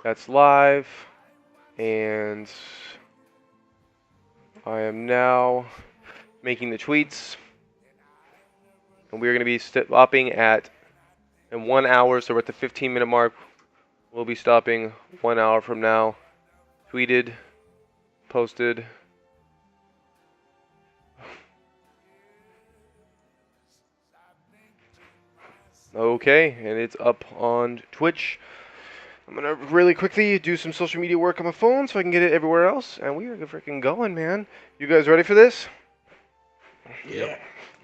That's live, and I am now making the tweets, and we're going to be stopping at in 1 hour, so we're at the 15-minute mark. We'll be stopping 1 hour from now. Tweeted, posted. Okay, and it's up on Twitch. I'm gonna really quickly do some social media work on my phone so I can get it everywhere else, and we are freaking going, man. You guys ready for this? Yeah.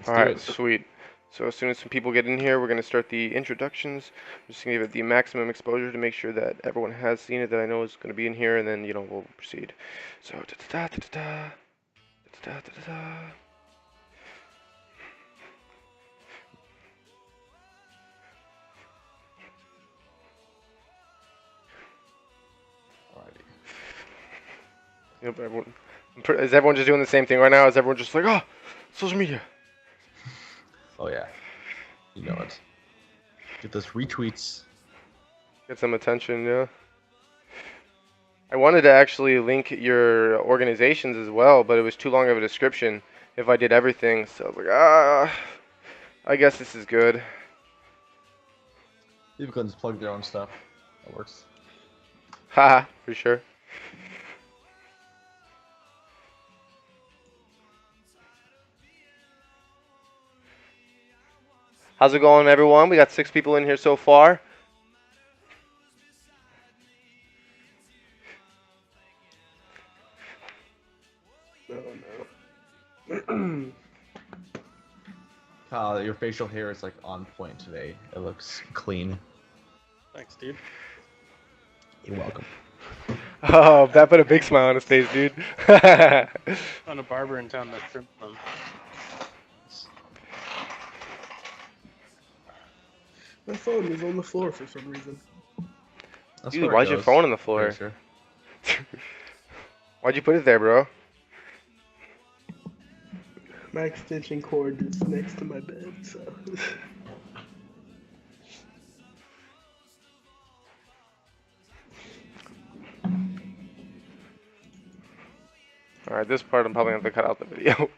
All right, sweet. So as soon as some people get in here, we're gonna start the introductions. I'm just gonna give it the maximum exposure to make sure that everyone has seen it that I know is gonna be in here, and then we'll proceed. So da da da da da da da da. Yep, everyone. Is everyone just doing the same thing right now? Is everyone just like, oh, social media? Oh yeah. You know it. Get those retweets. Get some attention, yeah. I wanted to actually link your organizations as well, but it was too long of a description if I did everything. So I was like, I guess this is good. People can just plug their own stuff. That works. Haha, for sure. How's it going, everyone? We got 6 people in here so far. No. Kyle, your facial hair is like on point today. It looks clean. Thanks, dude. You're welcome. Oh, that put a big smile on his face, dude. Found a barber in town that trimmed them. My phone was on the floor for some reason. Dude, why's your phone on the floor? Sure. Why'd you put it there, bro? My extension cord is next to my bed, so. Alright, this part I'm probably going to have to cut out the video.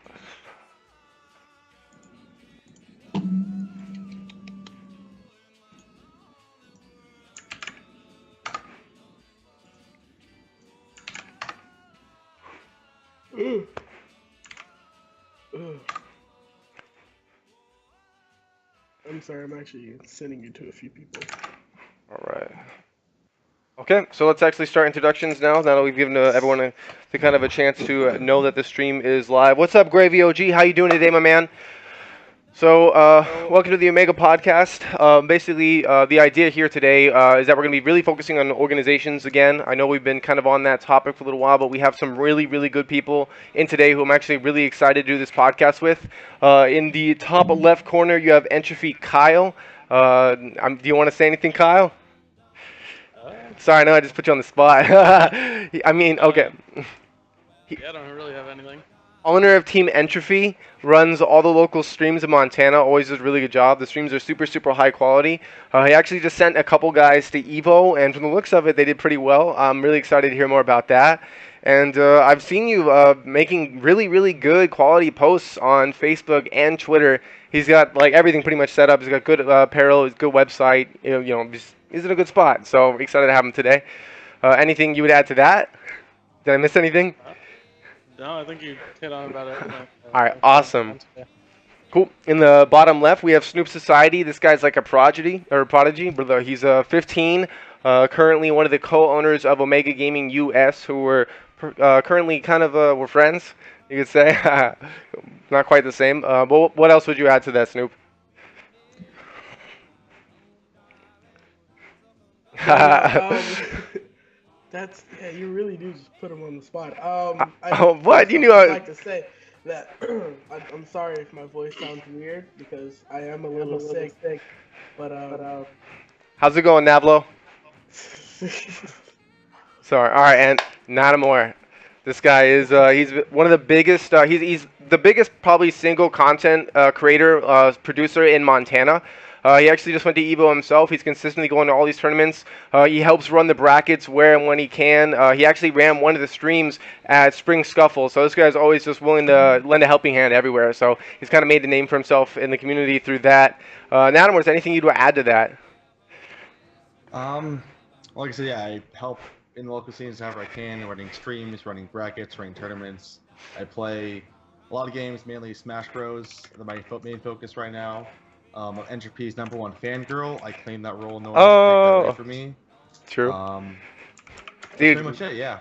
I'm sorry, I'm actually sending you to a few people. Alright. Okay, so let's actually start introductions now that we've given everyone a kind of a chance to know that the stream is live. What's up, Gravy OG? How you doing today, my man? So, welcome to the Omega Podcast. Basically, the idea here today is that we're going to be really focusing on organizations again. I know we've been kind of on that topic for a little while, but we have some really, really good people in today who I'm actually really excited to do this podcast with. In the top left corner, you have Entropy Kyle. Do you want to say anything, Kyle? Sorry, I know I just put you on the spot. I mean, okay. Yeah, I don't really have anything. Owner of Team Entropy, runs all the local streams in Montana, always does a really good job. The streams are super, super high quality. He actually just sent a couple guys to EVO, and from the looks of it, they did pretty well. I'm really excited to hear more about that. And I've seen you making really, really good quality posts on Facebook and Twitter. He's got like everything pretty much set up. He's got good apparel, good website. He's in a good spot. So excited to have him today. Anything you would add to that? Did I miss anything? No, I think you hit on about it. All right, awesome. Cool. In the bottom left, we have Snoop Society. This guy's like a prodigy. He's 15, currently one of the co-owners of Omega Gaming US, who were currently kind of we're friends, you could say. Not quite the same. But what else would you add to that, Snoop? Yeah, you really do just put him on the spot. What? You knew I would like to say that I'm sorry if my voice sounds weird because I am a little sick. But how's it going, Nablo? Sorry. All right, and Natamore. This guy is he's one of the biggest. He's the biggest probably single content creator producer in Montana. He actually just went to Evo himself. He's consistently going to all these tournaments. He helps run the brackets where and when he can. He actually ran one of the streams at Spring Scuffle, so this guy's always just willing to lend a helping hand everywhere. So he's kind of made the name for himself in the community through that. Adam, was there anything you'd add to that? Like I said, yeah, I help in the local scenes however I can, running streams, running brackets, running tournaments. I play a lot of games, mainly Smash Bros. They're my main focus right now. I'm Entropy's #1 fangirl. I claim that role. No one else can take that away Oh, from me. true. That's pretty Dude, much it. Yeah.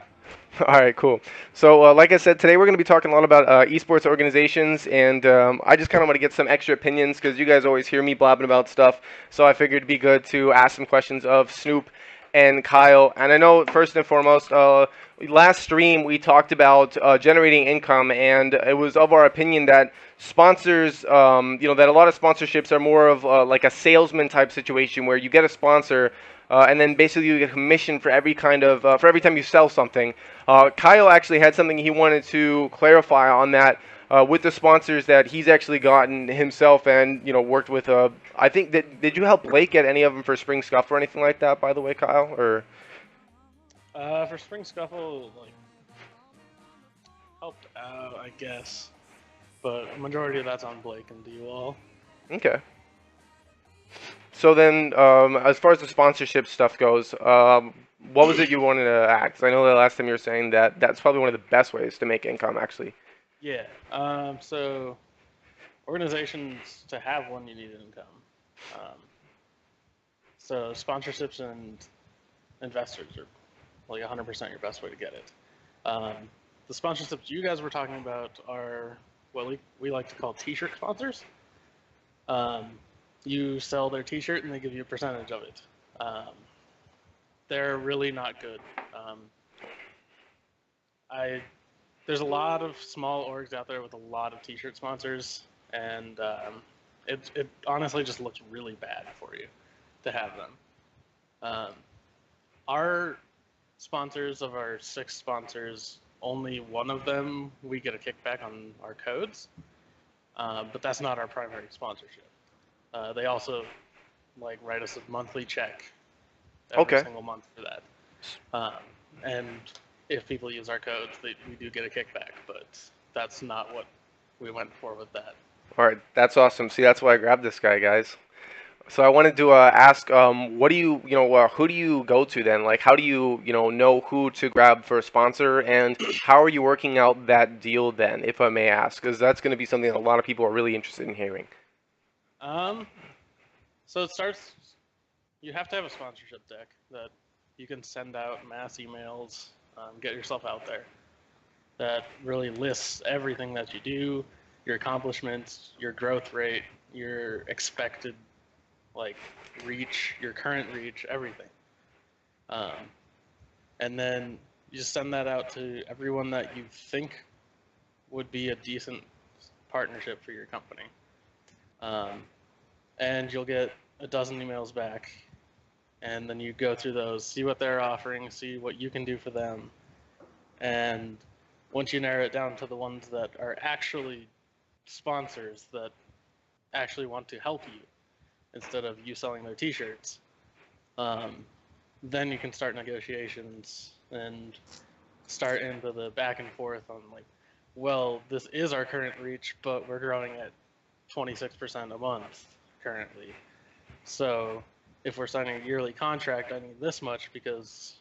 all right, cool. So, like I said, today we're going to be talking a lot about esports organizations, and I just kind of want to get some extra opinions because you guys always hear me blabbing about stuff. So I figured it'd be good to ask some questions of Snoop and Kyle. And I know first and foremost, last stream we talked about generating income, and it was of our opinion that sponsors, that a lot of sponsorships are more of like a salesman type situation where you get a sponsor. And then basically you get a commission for every kind of for every time you sell something. Kyle actually had something he wanted to clarify on that with the sponsors that he's actually gotten himself, and worked with. I think that did you help Blake get any of them for Spring Scuff or anything like that? By the way, Kyle, or For Spring Scuffle, like, helped out, I guess. But majority of that's on Blake and D-Wall. okay. So then, as far as the sponsorship stuff goes, what was it you wanted to add? 'Cause I know the last time you were saying that that's probably one of the best ways to make income, actually. Yeah. So organizations, to have one, you need income. Um, so sponsorships and investors are like 100% your best way to get it. The sponsorships you guys were talking about are what we like to call T-shirt sponsors. You sell their T-shirt and they give you a percentage of it. They're really not good. There's a lot of small orgs out there with a lot of T-shirt sponsors, and it honestly just looks really bad for you to have them. Our sponsors, of our 6 sponsors, only one of them we get a kickback on our codes, but that's not our primary sponsorship. They also write us a monthly check every single month for that. And if people use our codes, we do get a kickback, but that's not what we went for with that. All right, that's awesome. See, that's why I grabbed this guy, guys. So I wanted to ask, what do who do you go to then? Like, how do you, know who to grab for a sponsor, and how are you working out that deal then, if I may ask? Because that's going to be something that a lot of people are really interested in hearing. So it starts. You have to have a sponsorship deck that you can send out mass emails, get yourself out there. That really lists everything that you do, your accomplishments, your growth rate, your expected reach, your current reach, everything. And then you just send that out to everyone that you think would be a decent partnership for your company. And you'll get a dozen emails back, and then you go through those, see what they're offering, see what you can do for them, and once you narrow it down to the ones that are actually sponsors that actually want to help you instead of you selling their t-shirts, then you can start negotiations and start into the back and forth on well, this is our current reach, but we're growing at 26% a month currently. So if we're signing a yearly contract, I need this much because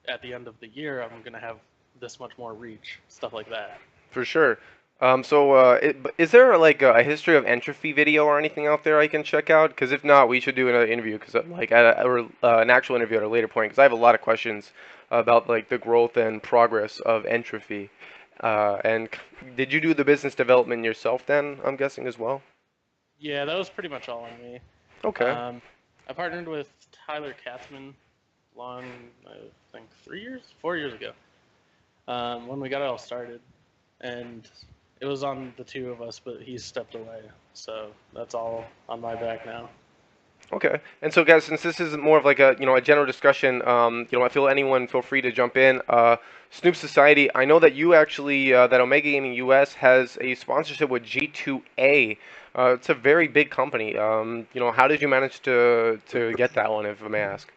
at the end of the year, I'm going to have this much more reach, stuff like that. For sure. Is there a history of entropy video or anything out there I can check out? Because if not, we should do another interview, because or an actual interview at a later point, because I have a lot of questions about the growth and progress of entropy. And did you do the business development yourself then? I'm guessing as well. Yeah, that was pretty much all on me. Okay. I partnered with Tyler Katzman I think 4 years ago, when we got it all started, and it was on the 2 of us, but he stepped away, so that's all on my back now. Okay. And so, guys, since this is more of a general discussion, I feel anyone feel free to jump in. Snoop Society, I know that you actually that Omega Gaming US has a sponsorship with G2A. It's a very big company. How did you manage to get that one, if I may ask?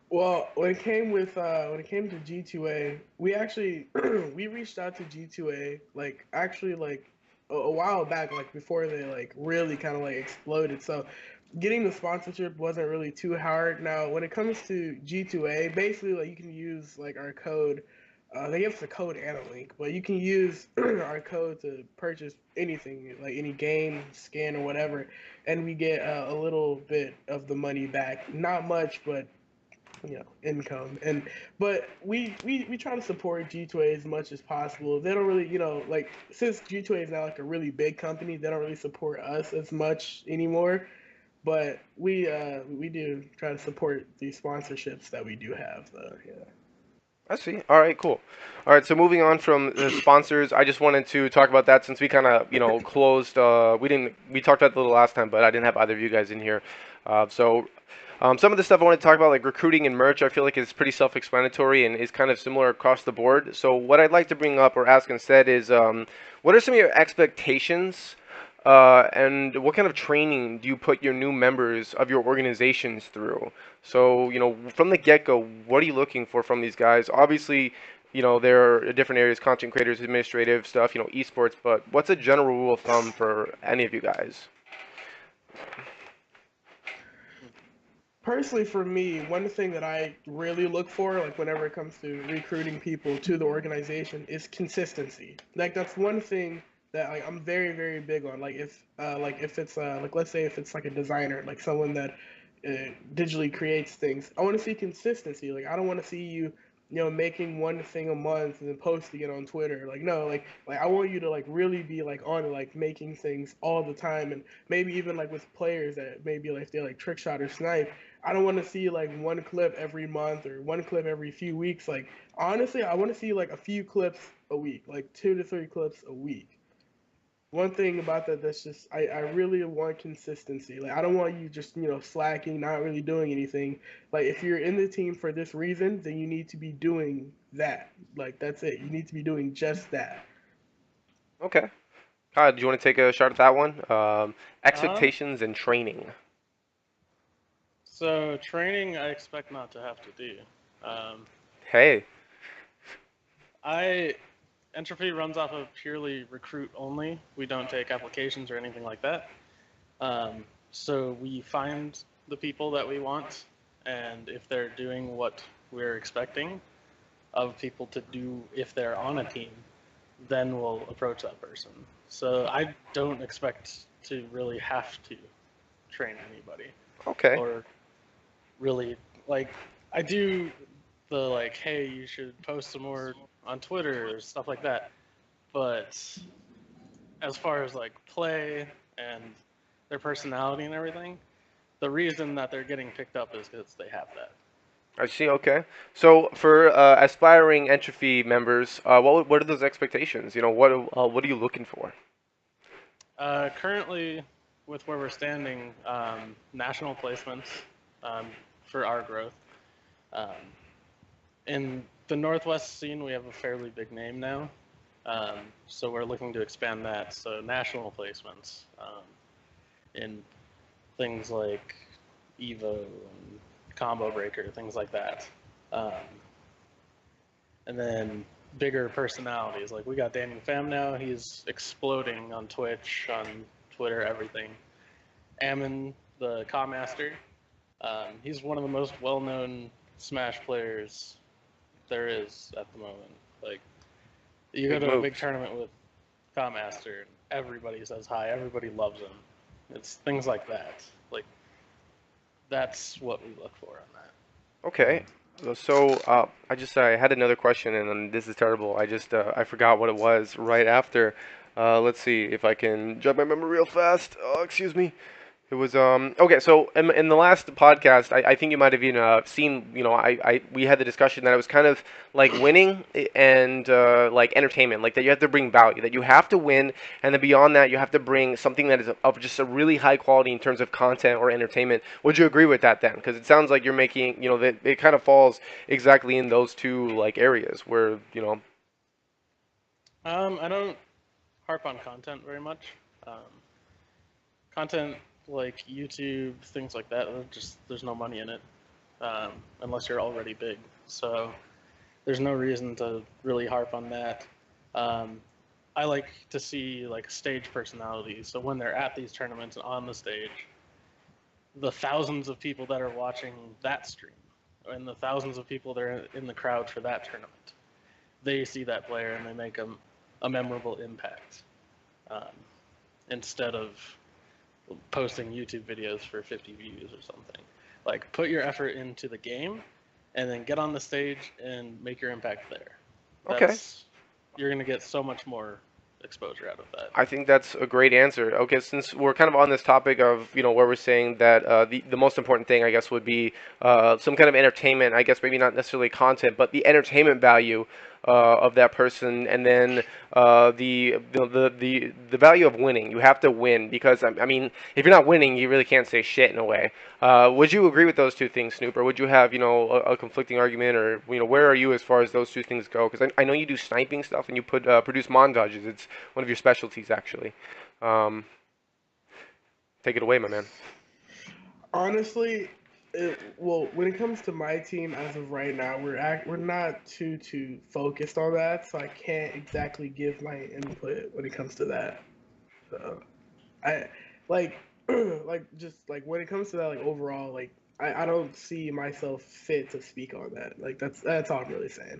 Well, when it came to G2A, we actually we reached out to G2A like actually like a while back, like before they like really kind of like exploded. So getting the sponsorship wasn't really too hard. Now, when it comes to G2A, basically like you can use like our code. They give us a code and a link, but you can use our code to purchase anything, like any game, skin, or whatever, and we get a little bit of the money back. Not much, but income. And but we try to support G2A as much as possible. They don't really, like, since G2A is now like a really big company, they don't really support us as much anymore, but we do try to support the sponsorships that we do have, though. Yeah. I see. All right, cool. All right, so moving on from the sponsors, I just wanted to talk about that since we kind of, closed. We talked about it a little last time, but I didn't have either of you guys in here. Some of the stuff I want to talk about, like recruiting and merch, I feel like is pretty self-explanatory and is kind of similar across the board. So what I'd like to bring up or ask instead is, what are some of your expectations, and what kind of training do you put your new members of your organizations through? So, from the get-go, what are you looking for from these guys? Obviously, there are different areas, content creators, administrative stuff, esports, but what's a general rule of thumb for any of you guys? Personally, for me, one thing that I really look for, like whenever it comes to recruiting people to the organization, is consistency. Like that's one thing that like I'm very very big on. Like if it's like let's say if it's like a designer, like someone that digitally creates things, I want to see consistency. Like I don't want to see you making one thing a month and then posting it on Twitter. Like no, like I want you to like really be like on it, like making things all the time, and maybe even like with players that maybe like they like trick shot or snipe. I don't want to see like one clip every month or one clip every few weeks. Like honestly, I want to see like a few clips a week, like 2 to 3 clips a week. One thing about that that's just I really want consistency. Like I don't want you just slacking, not really doing anything. Like if you're in the team for this reason, then you need to be doing that. Like that's it. You need to be doing just that. Okay. Do you want to take a shot at that one? Um, Expectations and training. so training, I expect not to have to do. Um, Hey. I Entropy runs off of purely recruit only. We don't take applications or anything like that. So we find the people that we want, and if they're doing what we're expecting of people to do if they're on a team, then we'll approach that person. So I don't expect to really have to train anybody Okay. or really like I do the like, hey, you should post some more on Twitter or stuff like that. But as far as like play and their personality and everything, the reason that they're getting picked up is because they have that. I see. Okay. So for aspiring Entropy members, what are those expectations? What are you looking for? Currently, with where we're standing, national placements for our growth. Um, in the Northwest scene, we have a fairly big name now, so we're looking to expand that. So national placements in things like Evo and Combo Breaker, things like that. Um, and then bigger personalities. Like we got Daniel Pham now. He's exploding on Twitch, on Twitter, everything. Ammon, the Ka Master. He's one of the most well-known Smash players there is at the moment. Like you go Big to a big moves. tournament with Ka Master, and everybody says hi. Everybody loves him. It's things like that. Like that's what we look for on that. Okay. So I had another question, and then this is terrible. I forgot what it was right after. Let's see if I can jog my memory real fast. Oh, excuse me. It was okay. So in the last podcast, I think you might have even seen. We had the discussion that it was kind of like winning and like entertainment, like that you have to bring value, that you have to win, and then beyond that, you have to bring something that is of just a really high quality in terms of content or entertainment. Would you agree with that then? Because it sounds like you're making, that it kind of falls exactly in those two like areas where. I don't harp on content very much. Um, content like YouTube, things like that, there's no money in it unless you're already big. So there's no reason to really harp on that. Um, I like to see like stage personalities. So when they're at these tournaments and on the stage, the thousands of people that are watching that stream and the thousands of people that are in the crowd for that tournament, they see that player and they make a memorable impact um, instead of posting YouTube videos for 50 views or something. Like, put your effort into the game and then get on the stage and make your impact there. Okay. That's You're gonna get so much more exposure out of that. I think that's a great answer. Okay, since we're kind of on this topic of, where we're saying that the most important thing, I guess, would be some kind of entertainment. I guess maybe not necessarily content, but the entertainment value of that person, and then the value of winning. You have to win because I mean, if you're not winning, you really can't say shit in a way. Would you agree with those two things, Snoop, or would you have a conflicting argument, or where are you as far as those two things go? Because I know you do sniping stuff and you produce montages. It's one of your specialties, actually. Um, Take it away, my man. Honestly, well, when it comes to my team as of right now, we're not too focused on that, so I can't exactly give my input when it comes to that. So I like just like when it comes to that, like overall, like I don't see myself fit to speak on that. Like that's all I'm really saying.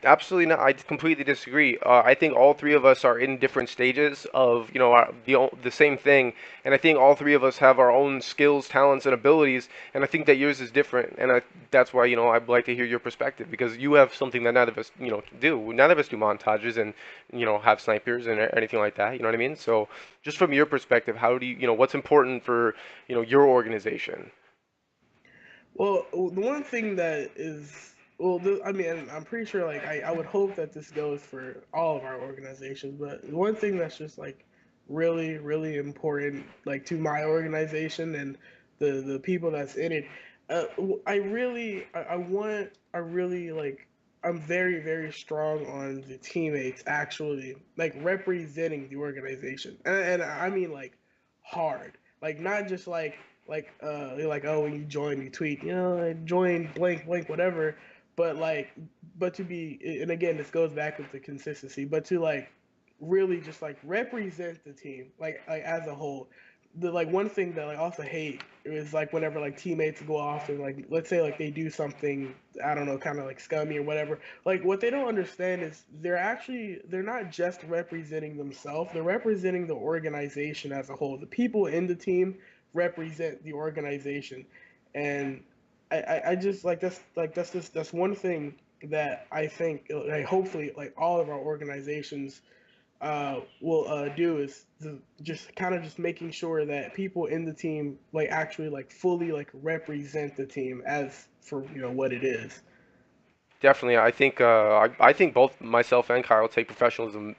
Absolutely not. I completely disagree. I think all three of us are in different stages of, the same thing, and I think all three of us have our own skills, talents, and abilities, and I think that yours is different, and that's why, I'd like to hear your perspective because you have something that none of us, can do. None of us do montages and, have snipers and anything like that. You know what I mean? So, just from your perspective, how do what's important for, your organization? Well, the one thing that is I mean, I'm pretty sure like I would hope that this goes for all of our organizations, but the one thing that's just like really important like to my organization and the people that's in it, I really like I'm very strong on the teammates actually like representing the organization, and I mean like hard, like not just like oh when you join you tweet I joined blank whatever, but to be, and again this goes back with the consistency, but to like really just like represent the team like as a whole. The like one thing that I also hate is like whenever like teammates go off and like let's say like they do something I don't know kind of like scummy or whatever, like what they don't understand is they're not just representing themselves, they're representing the organization as a whole. The people in the team represent the organization, and I just that's one thing that I think like hopefully like all of our organizations will do is just kind of just making sure that people in the team like actually like fully like represent the team as for what it is. Definitely, I think I think both myself and Kyle take professionalism,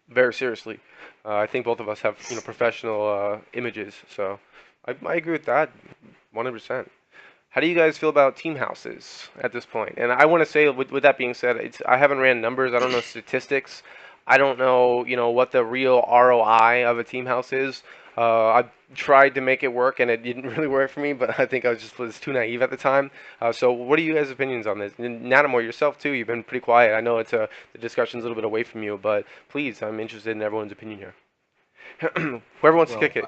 very seriously. I think both of us have, professional images, so I agree with that, 100%. How do you guys feel about team houses at this point? And I want to say, with that being said, I haven't ran numbers. I don't know statistics. I don't know, what the real ROI of a team house is. I tried to make it work, and it didn't really work for me. But I think I was too naive at the time. So, what are you guys' opinions on this? And Natamore, yourself too. You've been pretty quiet. I know the discussion's a little bit away from you, but please, I'm interested in everyone's opinion here. Whoever wants to Well, kick it.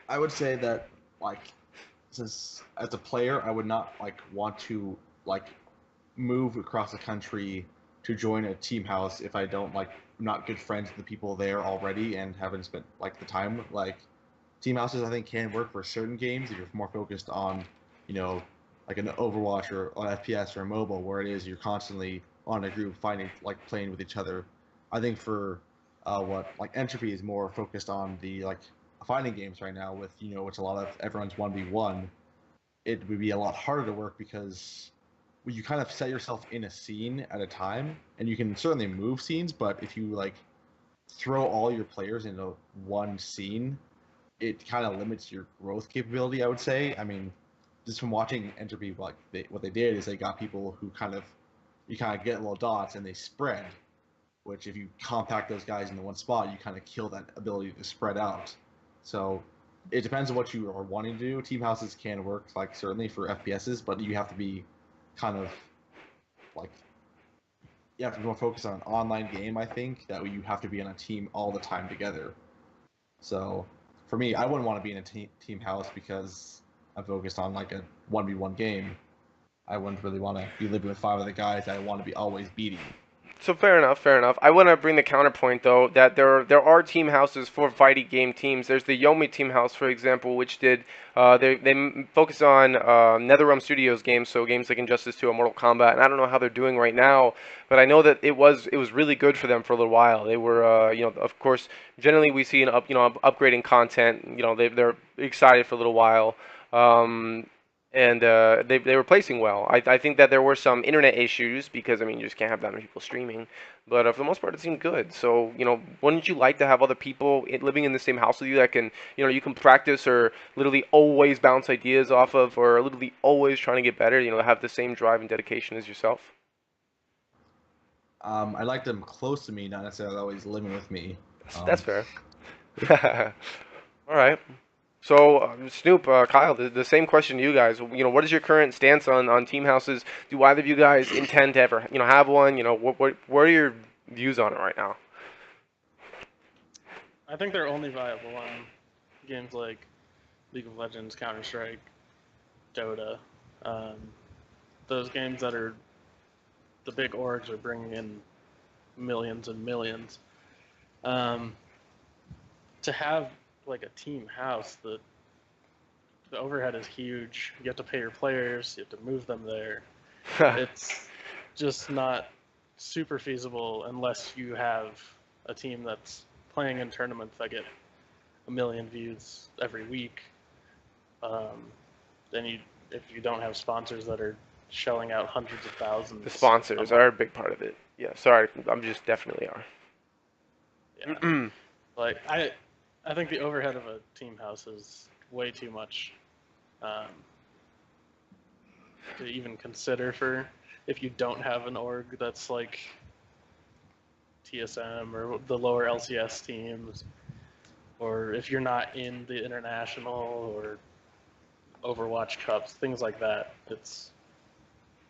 I would say that like since as a player, I would not like want to like move across the country to join a team house if I don't like not good friends with the people there already and haven't spent like the time. Like team houses, I think can work for certain games if you're more focused on, you know, like an Overwatch or on FPS or mobile, where it is you're constantly on a group fighting, like playing with each other. I think for what like Entropy is more focused on the like fighting games right now with it's a lot of everyone's 1v1. It would be a lot harder to work because you kind of set yourself in a scene at a time, and you can certainly move scenes, but if you like throw all your players into one scene, it kind of limits your growth capability. I would say. I mean, just from watching Entropy, what they did is they got people who kind of you kind of get little dots and they spread. which if you compact those guys into one spot, you kind of kill that ability to spread out. So it depends on what you are wanting to do. Team houses can work, like certainly for FPSs, but you have to be kind of like you have to be more focused on an online game. I think that you have to be on a team all the time together. So for me, I wouldn't want to be in a team house because I'm focused on like a 1v1 game. I wouldn't really want to be living with 5 other guys that I want to be always beating. So fair enough, fair enough. I want to bring the counterpoint though that there are team houses for fighting game teams. There's the Yomi team house, for example, which did they focus on NetherRealm Studios games, so games like Injustice 2 or Mortal Kombat. And I don't know how they're doing right now, but I know that it was really good for them for a little while. They were of course generally we see an upgrading content. They're excited for a little while. And they were placing well. I think that there were some internet issues because I mean you just can't have that many people streaming, but for the most part it seemed good. So wouldn't you like to have other people living in the same house with you that can you can practice or literally always bounce ideas off of, or literally always trying to get better. Have the same drive and dedication as yourself. I like them close to me, not necessarily always living with me. That's fair. All right. So, Snoop, Kyle, the same question to you guys. What is your current stance on team houses? Do either of you guys intend to ever, have one? What are your views on it right now? I think they're only viable on games like League of Legends, Counter Strike, Dota. Um, those games that are the big orgs are bringing in millions and millions. To have like a team house, the overhead is huge. You have to pay your players. You have to move them there. It's just not super feasible unless you have a team that's playing in tournaments that get 1 million views every week. Then if you don't have sponsors that are shelling out hundreds of thousands. The sponsors are a big part of it. Yeah, sorry, I'm just definitely are. Yeah. Like I think the overhead of a team house is way too much to even consider for if you don't have an org that's like TSM or the lower LCS teams, or if you're not in the international or Overwatch Cups, things like that.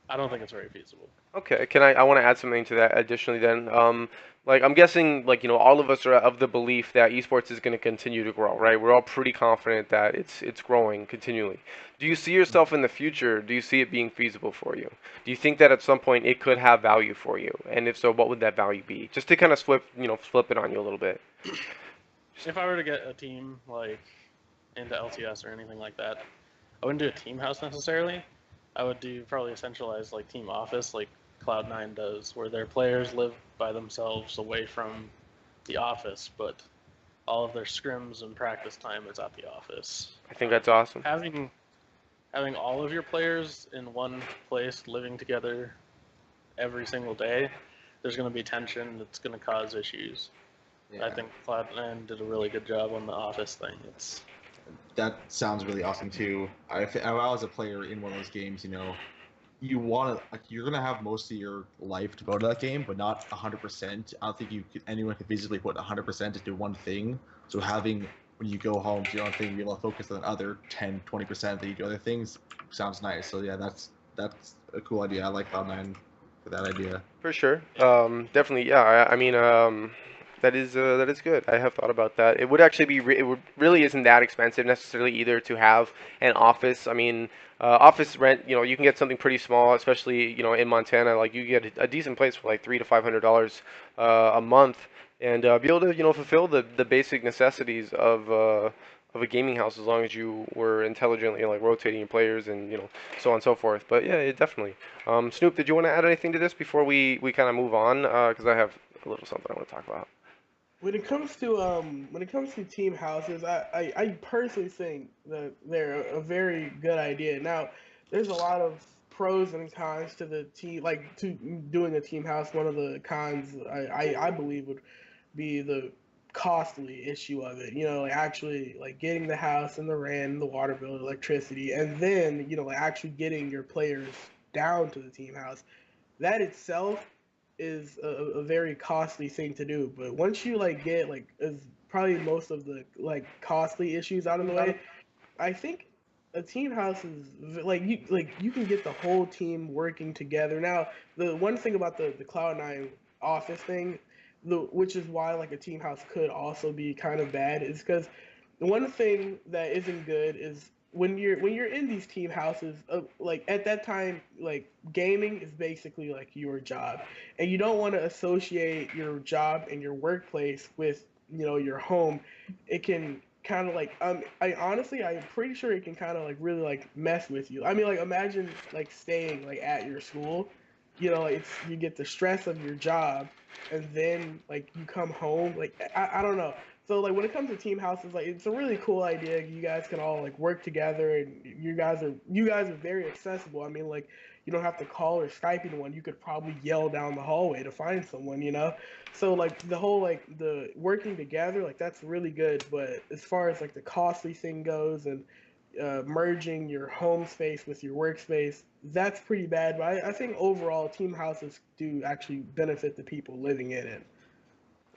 I don't think it's very feasible. Okay, I want to add something to that additionally then. Like I'm guessing all of us are of the belief that esports is going to continue to grow, right? We're all pretty confident that it's growing continually. Do you see yourself in the future? Do you see it being feasible for you? Do you think that at some point it could have value for you? And if so, what would that value be? Just to kind of flip it on you a little bit. If I were to get a team like into LTS or anything like that, I wouldn't do a team house necessarily. I would do probably a centralized like team office like Cloud9 does, where their players live by themselves away from the office, but all of their scrims and practice time is at the office. I think that's awesome. Having all of your players in one place living together every single day, there's going to be tension. It's going to cause issues. Yeah. I think Cloud9 did a really good job on the office thing. That sounds really awesome too. If I was a player in one of those games, you want to you're gonna have most of your life to go to that game, but not 100%. I don't think anyone could physically put 100% into one thing. So having when you go home to your own thing, be able to focus on the other 10-20% that you do other things sounds nice. So yeah, that's a cool idea. I like Cloud9 for that idea. For sure. Definitely. Yeah. I mean, that is good. I have thought about that. It would actually be. Really isn't that expensive necessarily either to have an office. I mean, office rent. You can get something pretty small, especially in Montana. Like you get a decent place for like $300 to $500 a month, and be able to fulfill the basic necessities of a gaming house as long as you were intelligently like rotating your players and so on and so forth. But yeah, it definitely. Snoop, did you want to add anything to this before we kind of move on? Because I have a little something I want to talk about. When it comes to team houses, I personally think that they're a very good idea. Now, there's a lot of pros and cons to the team, like to doing a team house. One of the cons I believe would be the costly issue of it. Like actually like getting the house and the rent, the water bill, electricity, and then like actually getting your players down to the team house. That itself is a very costly thing to do. But once you like get like is probably most of the like costly issues out of the way, I think a team house is like you can get the whole team working together. Now, the one thing about the Cloud9 office thing, which is why like a team house could also be kind of bad, is because the one thing that isn't good is when you're in these team houses, like at that time, like gaming is basically like your job, and you don't want to associate your job and your workplace with your home. It can kind of like I'm pretty sure it can kind of like really like mess with you. I mean, like imagine like staying like at your school, like you get the stress of your job, and then like you come home, like I don't know. So like when it comes to team houses, like it's a really cool idea. You guys can all like work together, and you guys are very accessible. I mean, like you don't have to call or Skype anyone. You could probably yell down the hallway to find someone. So like the whole like the working together, like that's really good. But as far as like the costly thing goes, and merging your home space with your workspace, that's pretty bad. But I think overall, team houses do actually benefit the people living in it.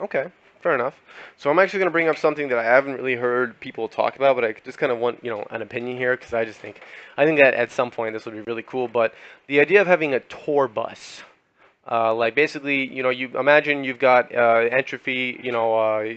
Okay, fair enough. So I'm actually going to bring up something that I haven't really heard people talk about, but I just kind of want, an opinion here because I think that at some point this would be really cool. But the idea of having a tour bus, like basically, you imagine you've got entry fee,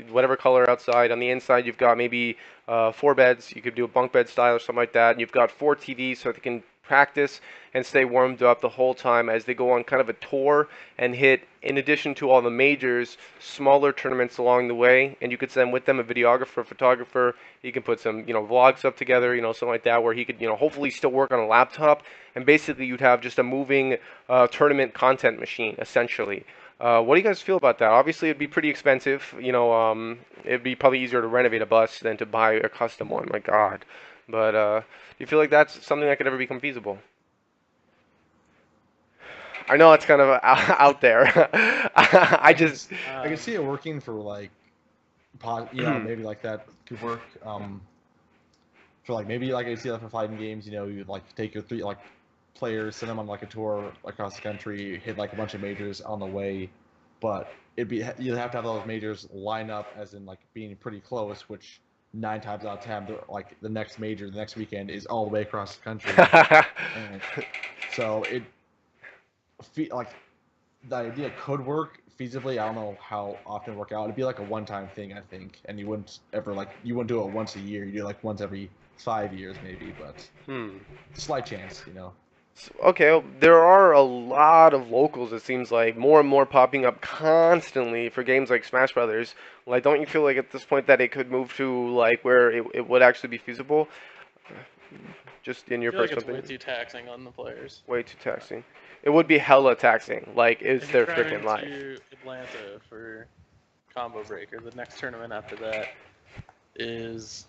whatever color outside. On the inside, you've got maybe 4 beds. You could do a bunk bed style or something like that. And you've got 4 TVs so they can practice and stay warmed up the whole time as they go on kind of a tour and hit, in addition to all the majors, smaller tournaments along the way. And you could send with them a videographer, photographer. You can put some, vlogs up together, something like that, where he could, hopefully still work on a laptop. And basically, you'd have just a moving tournament content machine, essentially. What do you guys feel about that? Obviously, it'd be pretty expensive. It'd be probably easier to renovate a bus than to buy a custom one. My God. But do you feel like that's something that could ever become feasible? I know it's kind of out there. I I can just. s- I can see it working for like maybe like that could work. For like maybe like I see that for fighting games, you'd like take your three like players, send them on like a tour across the country, hit like a bunch of majors on the way, but you'd have to have those majors line up as in like being pretty close, which 9 times out of 10, like the next major, the next weekend is all the way across the country, and so like the idea could work feasibly. I don't know how often it work out. It'd be like a one-time thing, I think, and you wouldn't do it once a year. You do it like once every 5 years maybe, but Hmm. slight chance. Okay, well, there are a lot of locals, it seems like, more and more popping up constantly for games like Smash Brothers. Like, don't you feel like at this point that it could move to, like, where it would actually be feasible? Just in I your feel like personal it's way opinion? too taxing on the players. Way too taxing. It would be hella taxing. Like, it's If you're their freaking traveling life. to Atlanta for Combo Breaker, the next tournament after that is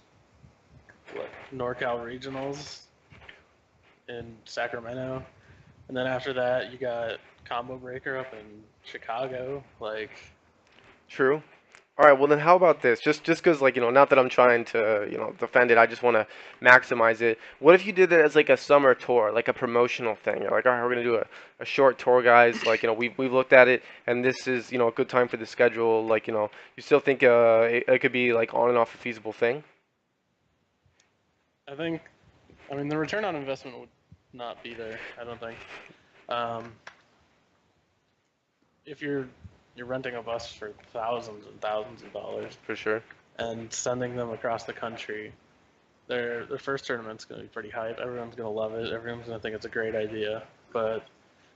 what, NorCal Regionals in Sacramento, and then after that you got Combo Breaker up in Chicago. Like, True. All right, well then how about this? Just because like, not that I'm trying to, defend it, I just want to maximize it. What if you did it as like a summer tour, like a promotional thing? You're like, all right, we're gonna do a short tour, guys. Like, we've looked at it, and this is, a good time for the schedule. Like, you still think it could be like on and off a feasible thing? I mean, the return on investment would not be there. I don't think. Um, if you're renting a bus for thousands and thousands of dollars For sure. and sending them across the country, their first tournament's going to be pretty hype. Everyone's going to love it. Everyone's going to think it's a great idea. But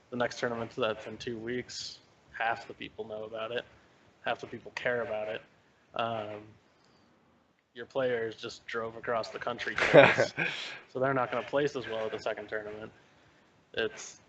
the next tournament that's in 2 weeks, half the people know about it. Half the people care about it. Um, your players just drove across the country twice, so they're not going to place as well at the second tournament. It's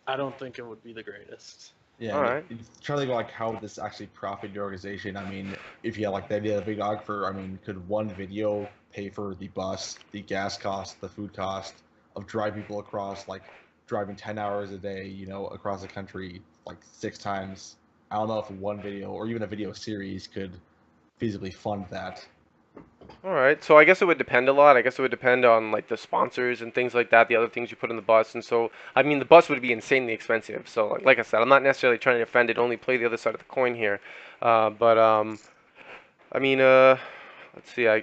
I don't think it would be the greatest. Yeah, All and right. trying to think like how would this actually profit your organization. I mean, if you had like the idea of a videographer, I mean, could one video pay for the bus, the gas cost, the food cost of driving people across, like driving 10 hours a day, across the country like 6 times? I don't know if one video or even a video series could feasibly fund that. All right, so I guess it would depend a lot. I guess it would depend on like the sponsors and things like that, the other things you put in the bus. And so, I mean, the bus would be insanely expensive. So, like I said, I'm not necessarily trying to defend it. Only play the other side of the coin here. But I mean, let's see. I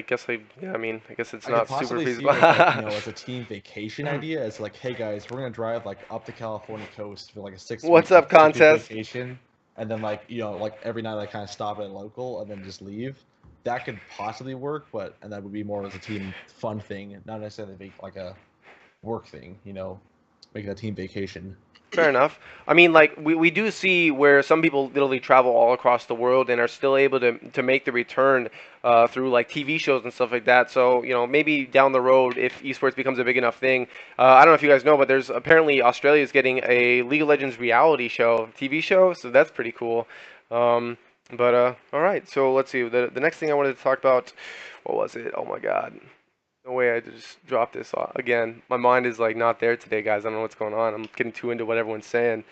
guess yeah. I mean, I guess it's I could not super possibly see feasible. it as like, as a team vacation idea. It's like, hey guys, we're gonna drive like up the California coast for like a What's up, 6 week contest? vacation, and then like like every night I kind of stop at a local and then just leave. That could possibly work, and that would be more as a team fun thing, not necessarily like a work thing. Making a team vacation. Fair enough. I mean, like we do see where some people literally travel all across the world and are still able to make the return through like TV shows and stuff like that. So maybe down the road, if esports becomes a big enough thing, I don't know if you guys know, but there's apparently Australia is getting a League of Legends reality show, TV show. So that's pretty cool. But all right. So let's see. The next thing I wanted to talk about, what was it? Oh my God. No way I just dropped this again. My mind is like not there today, guys. I don't know what's going on. I'm getting too into what everyone's saying.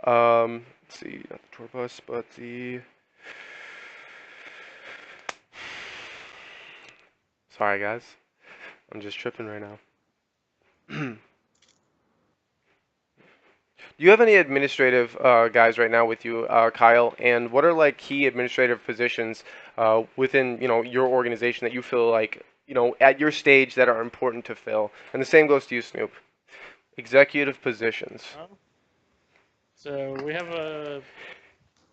Let's see, not the tour bus, but the. Sorry, guys. I'm just tripping right now. Do you have any administrative guys right now with you, Kyle? And what are like key administrative positions within your organization that you feel like at your stage that are important to fill? And the same goes to you, Snoop. Executive positions. So we have a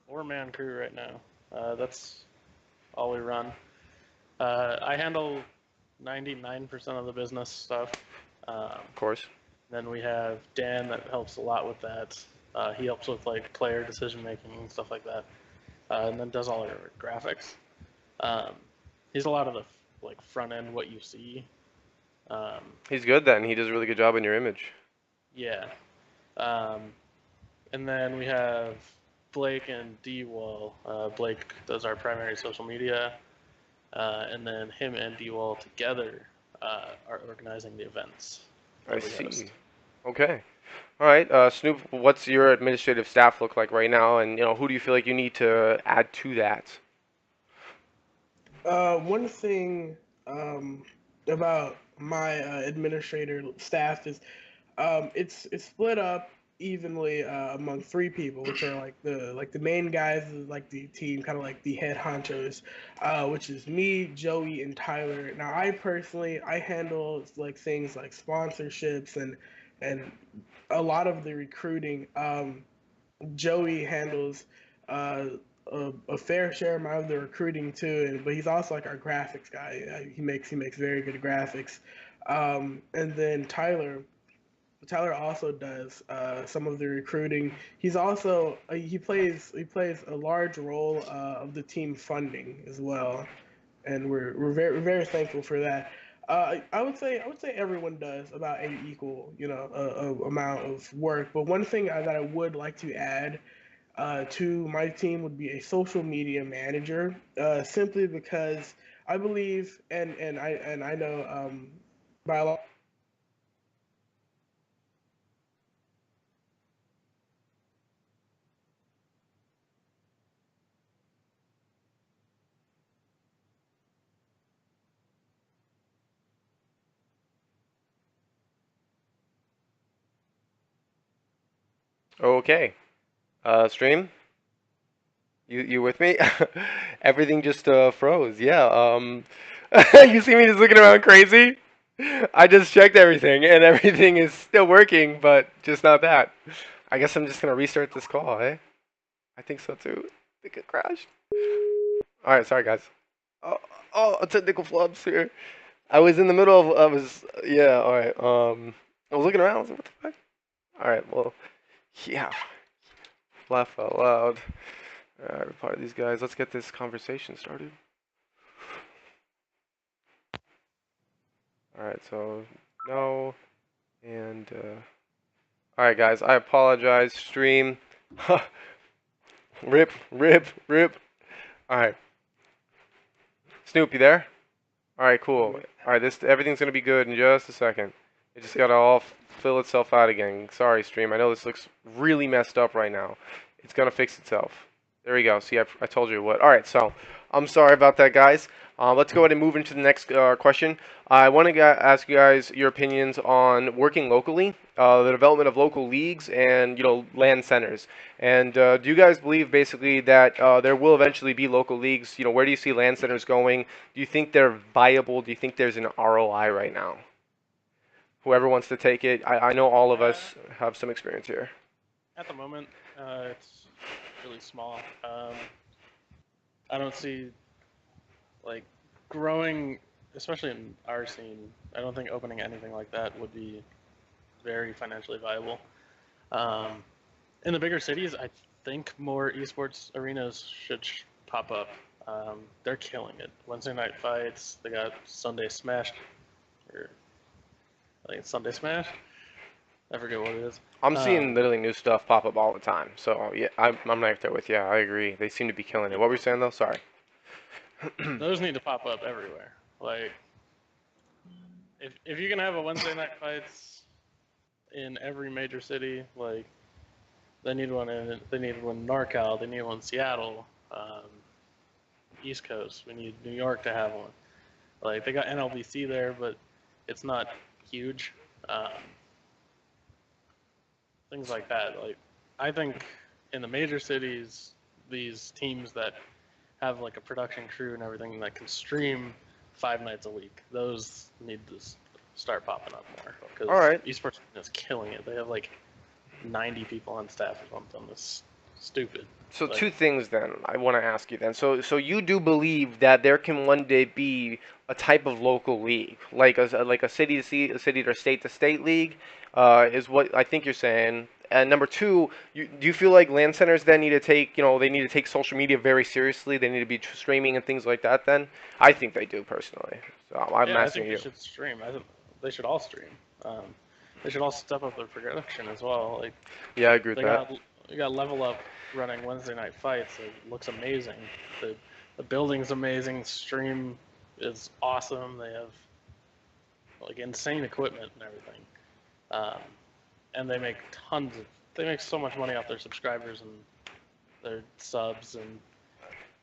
4-man crew right now. That's all we run. I handle 99% of the business stuff. Of course. Then we have Dan that helps a lot with that. He helps with like player decision making and stuff like that, and then does all our graphics. Um, he's a lot of the like front end what you see. Um, He's good then. He does a really good job in your image. yeah. Um, and then we have Blake and D-Wall. Blake does our primary social media, and then him and D-Wall together are organizing the events I that we host. see. Okay. All right. Snoop, what's your administrative staff look like right now, and who do you feel like you need to add to that? One thing about my administrator staff is it's split up evenly among three people, which are like the main guys, like the team, kind of like the head honchos, which is me, Joey, and Tyler. Now, I handle like things like sponsorships and a lot of the recruiting. Joey handles uh, a fair share amount of the recruiting too, but he's also like our graphics guy. He makes very good graphics. And then Tyler also does some of the recruiting. He's also he plays a large role of the team funding as well, and we're very thankful for that. I would say everyone does about a equal amount of work. But one thing that I would like to add to my team would be a social media manager, simply because I believe and I know by a lot. Okay. Stream, you with me? Everything just froze. Yeah. You see me just looking around crazy? I just checked everything, and everything is still working, but just not that. I guess I'm just gonna restart this call, eh? I think so too. I think it crashed. All right, sorry guys. Oh, technical flops here. I was in the middle of, yeah, all right. I was looking around. I was like, what the fuck? All right, well, yeah. Laugh out loud. All right, reply to these guys. Let's get this conversation started. All right, so no, and all right, guys. I apologize. Stream. Rip, rip, rip. All right, Snoop, you there? All right, cool. All right, everything's gonna be good in just a second. It just gotta all fill itself out again. Sorry, stream. I know this looks really messed up right now. It's gonna fix itself. There we go. See, I told you what. All right, so I'm sorry about that, guys. Let's go ahead and move into the next question. I want to ask you guys your opinions on working locally, the development of local leagues, and land centers. And do you guys believe basically that there will eventually be local leagues? Where do you see land centers going? Do you think they're viable? Do you think there's an ROI right now? Whoever wants to take it. I know all of us have some experience here. At the moment, it's really small. I don't see like growing, especially in our scene. I don't think opening anything like that would be very financially viable. Um, in the bigger cities, I think more esports arenas should pop up. They're killing it. Wednesday night fights. They got Sunday Smash, or I think it's Sunday Smash. I forget what it is. I'm seeing Um, literally new stuff pop up all the time. So yeah, I'm right there with you. I agree. They seem to be killing it. What were you saying though? Sorry. those need to pop up everywhere. Like, if you can have a Wednesday night fights in every major city, like they need one in NorCal, they need one in Seattle, East Coast. We need New York to have one. Like they got NLBC there, but it's not huge. Um, things like that. Like I think in the major cities, these teams that have like a production crew and everything that can stream 5 nights a week, those need to start popping up more All because right. esports is killing it. They have like 90 people on staff or something. It's stupid. So Like, two things then I want to ask you then. So you do believe that there can one day be a type of local league, like a city to city or state to state league, is what I think you're saying. And number two, do you feel like land centers then need to take, they need to take social media very seriously? They need to be streaming and things like that then? I think they do personally. So I'm yeah, I asking think they you. should stream. I think they should all stream. Um, they should all step up their production as well. Like Yeah, I agree with they that. got they got Level Up running Wednesday night fights. It looks amazing. The building's amazing. The stream is awesome. They have like insane equipment and everything. Um, and they make they make so much money off their subscribers and their subs and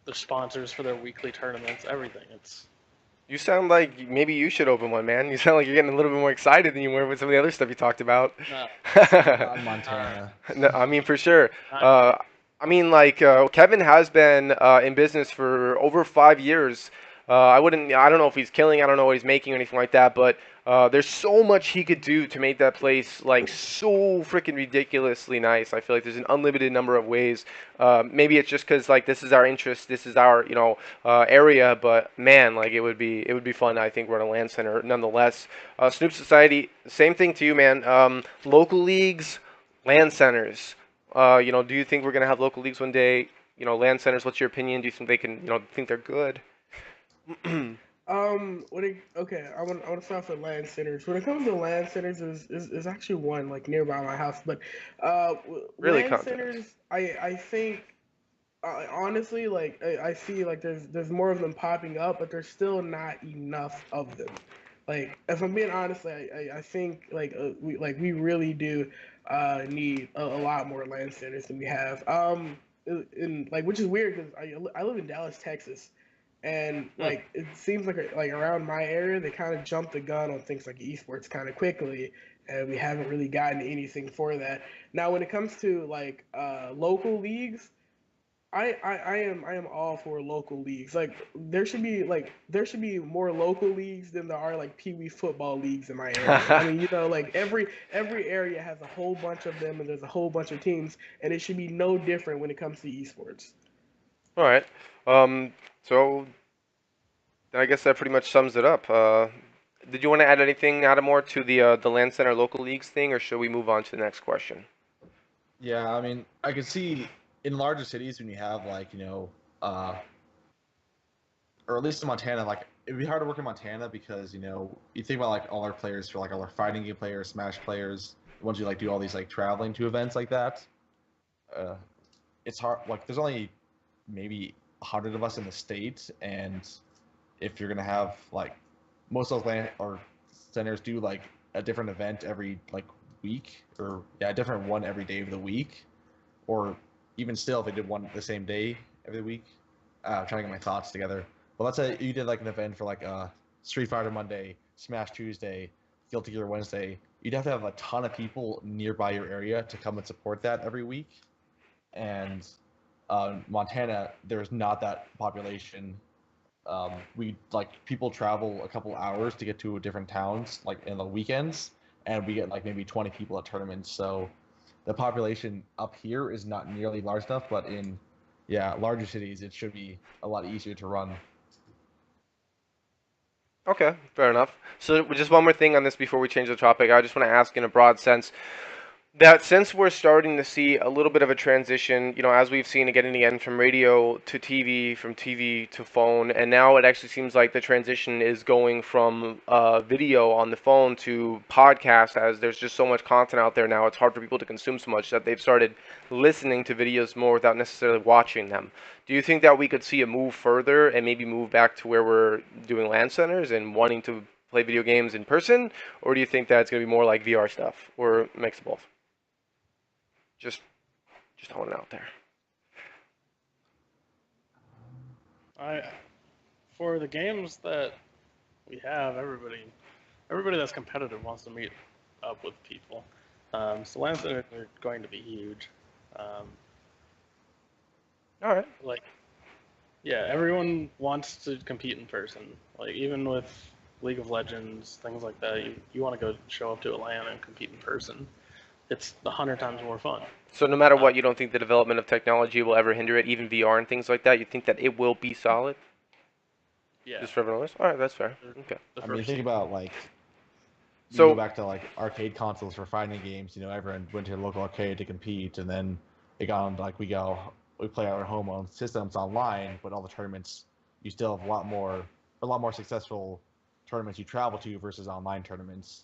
their sponsors for their weekly tournaments, everything. It's You sound like maybe you should open one, man. You sound like you're getting a little bit more excited than you were with some of the other stuff you talked about. not Not in uh, Montana. No, I mean, for sure. not yet. Uh, I mean, like Kevin has been in business for over 5 years. I don't know if he's killing. I don't know what he's making or anything like that. But there's so much he could do to make that place like so freaking ridiculously nice. I feel like there's an unlimited number of ways. Maybe it's just because like this is our interest, this is our area. But man, like it would be fun. I think we're at a land center nonetheless. Snoop Society, same thing to you, man. Local leagues, land centers. Do you think we're gonna have local leagues one day? Land centers. What's your opinion? Do you think they can? Think they're good? Okay, I want to start with land centers. When it comes to land centers, is actually one like nearby my house, but Really land content. centers, I think honestly, like I see like there's more of them popping up, but there's still not enough of them. Like if I'm being honest, I think like we really do need a lot more land centers than we have. In like which is weird because I live in Dallas, Texas, and Hmm. like it seems like around my area they kind of jumped the gun on things like esports kind of quickly, and we haven't really gotten anything for that. Now when it comes to like local leagues, I am all for local leagues. Like there should be more local leagues than there are like pee wee football leagues in my area. I mean, like every area has a whole bunch of them and there's a whole bunch of teams, and it should be no different when it comes to esports. All right. So I guess that pretty much sums it up. Did you want to add anything, Adam, more to the land center local leagues thing, or should we move on to the next question? Yeah, I mean, I can see in larger cities when you have or at least in Montana, like it'd be hard to work in Montana because you think about like all our players for like all our fighting game players, Smash players, the ones who like do all these like traveling to events like that. Uh, it's hard. Like there's only maybe 100 of us in the state, and if you're gonna have like most of those land or centers do like a different event every like week or yeah, a different one every day of the week, or even still if they did one the same day every week, trying to get my thoughts together. But let's say you did like an event for like Street Fighter Monday, Smash Tuesday, Guilty Gear Wednesday. You'd have to have a ton of people nearby your area to come and support that every week. And Montana, there's not that population. We like people travel a couple hours to get to different towns, like in the weekends, and we get like maybe 20 people at tournaments. So the population up here is not nearly large enough, but in larger cities, it should be a lot easier to run. Okay, fair enough. So just one more thing on this before we change the topic. I just want to ask in a broad sense that since we're starting to see a little bit of a transition, as we've seen again and again from radio to TV, from TV to phone, and now it actually seems like the transition is going from video on the phone to podcast, as there's just so much content out there now, it's hard for people to consume so much that they've started listening to videos more without necessarily watching them. Do you think that we could see a move further and maybe move back to where we're doing LAN centers and wanting to play video games in person, or do you think that it's going to be more like VR stuff, or a mix of both? Just throwing it out there. For the games that we have, everybody that's competitive wants to meet up with people. So LAN centers are going to be huge. All right. Like, yeah, everyone wants to compete in person. Like, even with League of Legends, things like that, you want to go show up to a LAN and compete in person. It's 100 times more fun. So no matter what, you don't think the development of technology will ever hinder it, even VR and things like that? You think that it will be solid? Yeah. Just for everyone else? All right, that's fair. Okay. I mean, think about like you So go back to like arcade consoles for fighting games. Everyone went to a local arcade to compete, and then it got on like we play our home on systems online, but all the tournaments you still have a lot more successful tournaments you travel to versus online tournaments.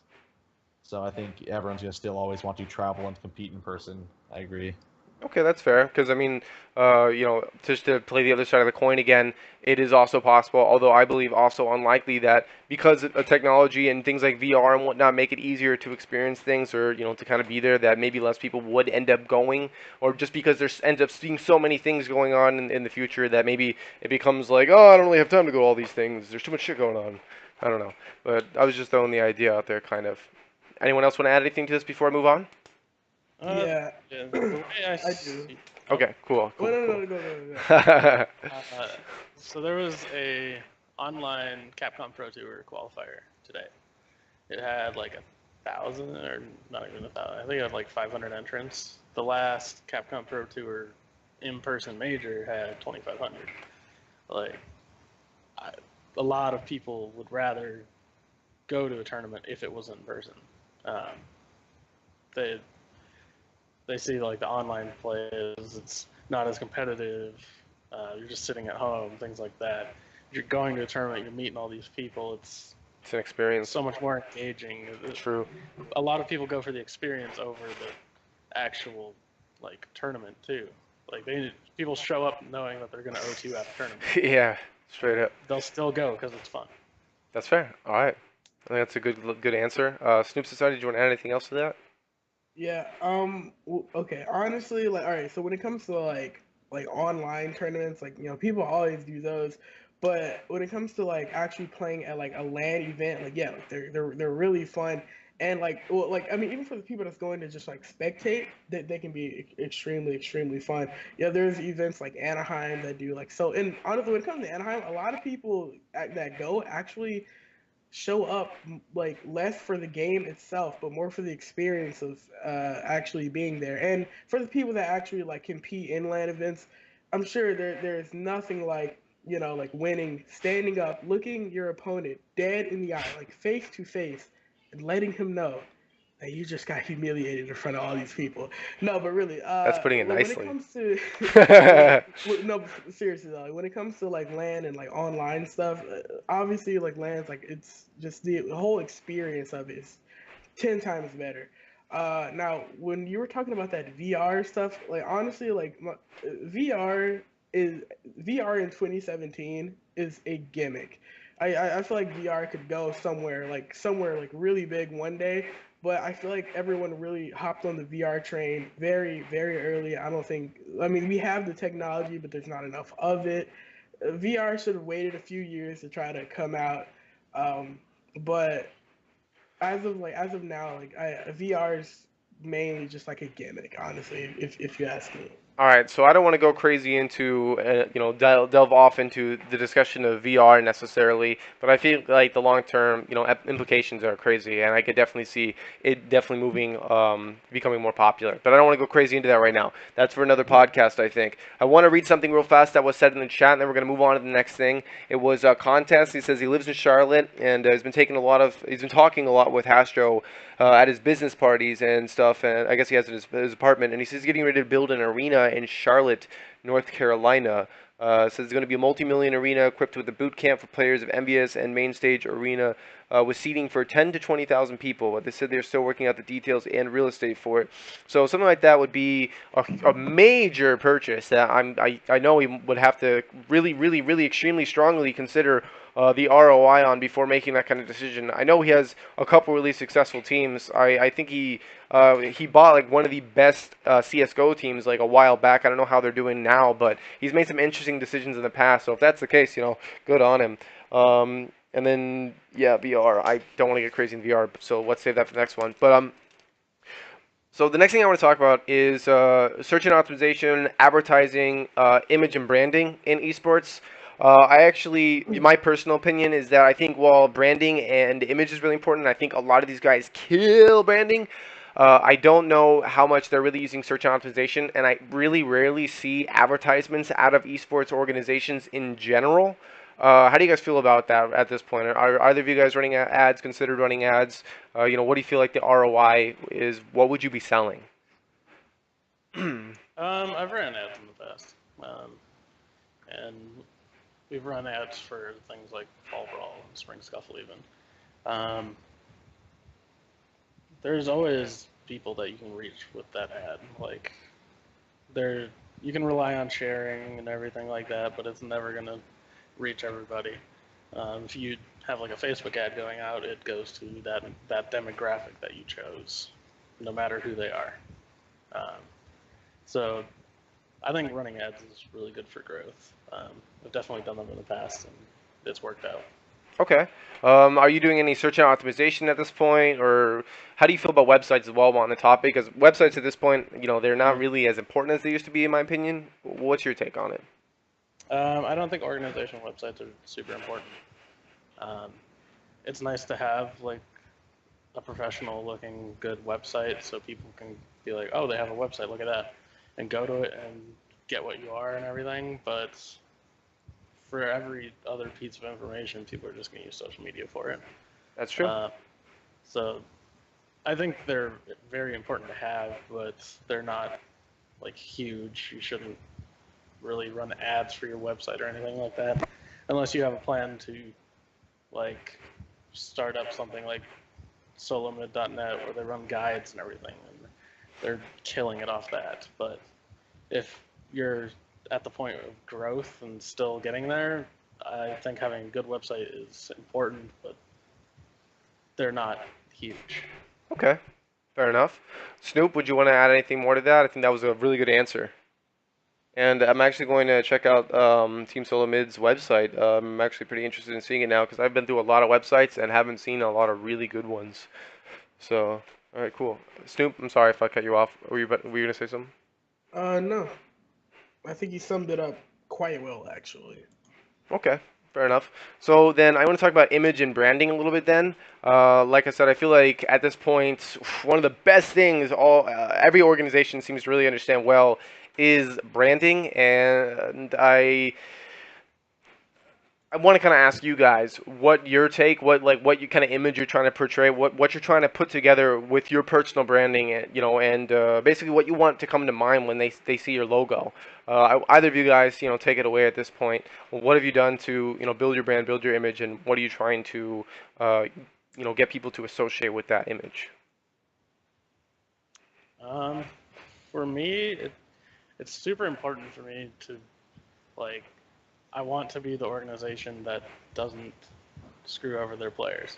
So I think everyone's gonna still always want to travel and compete in person. I agree. Okay, that's fair. Because I mean, just to play the other side of the coin again, it is also possible, although I believe also unlikely, that because of technology and things like VR and whatnot make it easier to experience things, or to kind of be there, that maybe less people would end up going, or just because there's ends up seeing so many things going on in the future that maybe it becomes like, oh, I don't really have time to go to all these things. There's too much shit going on. I don't know, but I was just throwing the idea out there, kind of. Anyone else want to add anything to this before I move on? Yeah. Yeah, The way I I do. see. Okay, cool, Well, cool, no, cool. So there was a online Capcom Pro Tour qualifier today. It had like 1,000, or not even 1,000. I think it had like 500 entrants. The last Capcom Pro Tour in-person major had 2,500. Like, a lot of people would rather go to a tournament if it was in person. Um, they they see like the online play is it's not as competitive. You're just sitting at home, things like that. You're going to a tournament, you're meeting all these people. It's It's an experience. so much more engaging. True. A lot of people go for the experience over the actual like tournament too. Like people show up knowing that they're going to O2 at a tournament. Yeah, straight up. They'll still go because it's fun. That's fair. All right. I think that's a good answer. Snoop Society, do you want to add anything else to that? Yeah. Okay. Honestly, like, all right. So when it comes to like online tournaments, like people always do those, but when it comes to like actually playing at like a LAN event, like yeah, like they're really fun. And like, well, like I mean, even for the people that's going to just like spectate, that they can be extremely fun. Yeah, there's events like Anaheim that do like so. And honestly, when it comes to Anaheim, a lot of people that go actually show up like less for the game itself, but more for the experience of actually being there. And for the people that actually like compete in LAN events, I'm sure there's nothing like like winning, standing up, looking your opponent dead in the eye, like face to face, and letting him know that you just got humiliated in front of all these people. No, but really, That's putting it like when it nicely. comes to no, but seriously though, like, when it comes to like LAN and like online stuff, obviously like LAN's like it's just the whole experience of it is 10 times better. Now when you were talking about that VR stuff, like honestly, like VR is VR in 2017 is a gimmick. I feel like VR could go somewhere like really big one day, but I feel like everyone really hopped on the VR train very early. I don't think. I mean, we have the technology, but there's not enough of it. VR should have waited a few years to try to come out, but as of now, VR is mainly just like a gimmick, honestly, if you ask me. All right, so I don't want to go crazy into, delve off into the discussion of VR necessarily, but I feel like the long-term, implications are crazy, and I could definitely see it definitely moving, becoming more popular. But I don't want to go crazy into that right now. That's for another Yeah. podcast, I think. I want to read something real fast that was said in the chat, and then we're going to move on to the next thing. It was a contest. He says he lives in Charlotte, and he's been talking a lot with Hastro at his business parties and stuff, and I guess he has it in his apartment. And he says he's getting ready to build an arena in Charlotte, North Carolina. Says it's going to be a multi-million arena equipped with a boot camp for players of MBS and main stage arena with seating for 10 to 20,000 people. But they said they're still working out the details and real estate for it. So something like that would be a major purchase that I know he would have to really, really, really extremely strongly consider the ROI on before making that kind of decision. I know he has a couple really successful teams. I think he bought like one of the best CS:GO teams like a while back. I don't know how they're doing now, but he's made some interesting decisions in the past. So if that's the case, good on him. And then yeah, VR. I don't want to get crazy in VR, so let's save that for the next one. But so the next thing I want to talk about is search and optimization, advertising, image and branding in esports. My personal opinion is that I think while branding and image is really important, I think a lot of these guys kill branding. I don't know how much they're really using search and optimization, and I really rarely see advertisements out of esports organizations in general. How do you guys feel about that at this point? Are either of you guys running ads, considered running ads? What do you feel like the ROI is? What would you be selling? I've ran ads in the past, and we've run ads for things like Fall Brawl and Spring Scuffle even. Um, there's always people that you can reach with that ad. Like, there, you can rely on sharing and everything like that, but it's never gonna reach everybody. If you have like a Facebook ad going out, it goes to that demographic that you chose, no matter who they are. Um, so I think running ads is really good for growth. I've definitely done them in the past, and it's worked out. Okay. Are you doing any search and optimization at this point, or how do you feel about websites as well on the topic? Because websites at this point, they're not really as important as they used to be, in my opinion. What's your take on it? I don't think organizational websites are super important. Um, it's nice to have like a professional looking good website so people can be like, oh, they have a website, look at that, and go to it and get what you are and everything. But for every other piece of information, people are just going to use social media for it. That's true. So I think they're very important to have, but they're not like huge. You shouldn't really run ads for your website or anything like that, unless you have a plan to like start up something like solomid.net where they run guides and everything, and they're killing it off that. But if you're at the point of growth and still getting there, I think having a good website is important, but they're not huge. Okay. Fair enough. Snoop, would you want to add anything more to that? I think that was a really good answer. And I'm actually going to check out Team Solo Mid's website. I'm actually pretty interested in seeing it now because I've been through a lot of websites and haven't seen a lot of really good ones. So, all right, cool. Snoop, I'm sorry if I cut you off. Were you gonna say something? No, I think you summed it up quite well, actually. Okay, fair enough. So then I want to talk about image and branding a little bit then. Like I said, I feel like at this point, one of the best things every organization seems to really understand well is branding, and I want to kind of ask you guys what your take, what you kind of image you're trying to portray, what you're trying to put together with your personal branding, and basically what you want to come to mind when they see your logo. Either of you guys, take it away at this point. What have you done to, build your brand, build your image, and what are you trying to, get people to associate with that image? Um, for me, it's super important for me to like. I want to be the organization that doesn't screw over their players.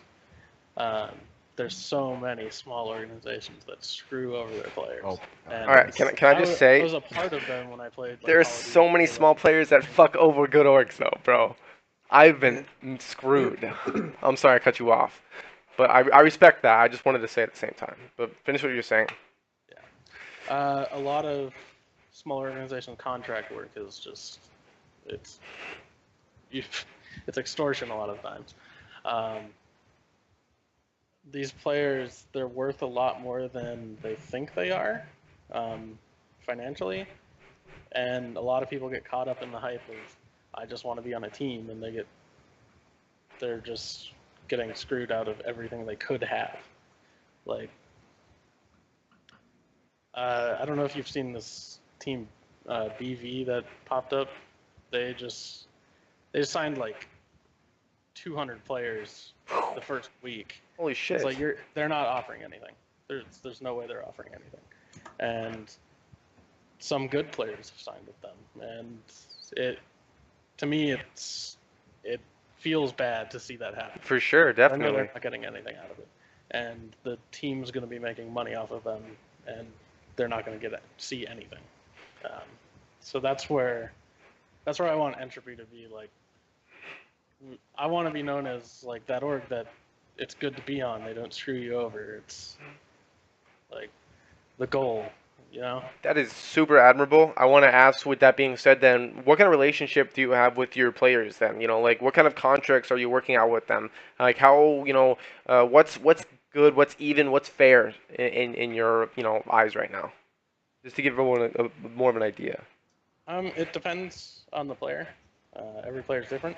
Um, there's so many small organizations that screw over their players. Oh, And All right, can I just say I was a part of them when I played like there's Call of Duty so many Halo. small players that fuck over good orgs though, bro. I've been screwed. I'm sorry I cut you off, but I respect that. I just wanted to say at the same time. But finish what you're saying. A lot of small organization contract work is just it's you, it's extortion a lot of times. Um, these players, they're worth a lot more than they think they are, financially, and a lot of people get caught up in the hype of I just want to be on a team, and they're just getting screwed out of everything they could have. Like, I don't know if you've seen this team BV that popped up. They just signed like 200 players the first week. Holy shit. It's like they're not offering anything. There's no way they're offering anything. And some good players have signed with them, and to me it feels bad to see that happen. For sure, I know definitely. they're not getting anything out of it, and the team's going to be making money off of them, and they're not going to see anything. So that's where I want Entropy to be like. I want to be known as like that org that it's good to be on. They don't screw you over. It's like the goal, you know? That is super admirable. I want to ask, with that being said, then, what kind of relationship do you have with your players? Then, like, what kind of contracts are you working out with them? Like, how, what's good, what's even, what's fair in your eyes right now? Just to give everyone a more of an idea. It depends on the player. Every player is different.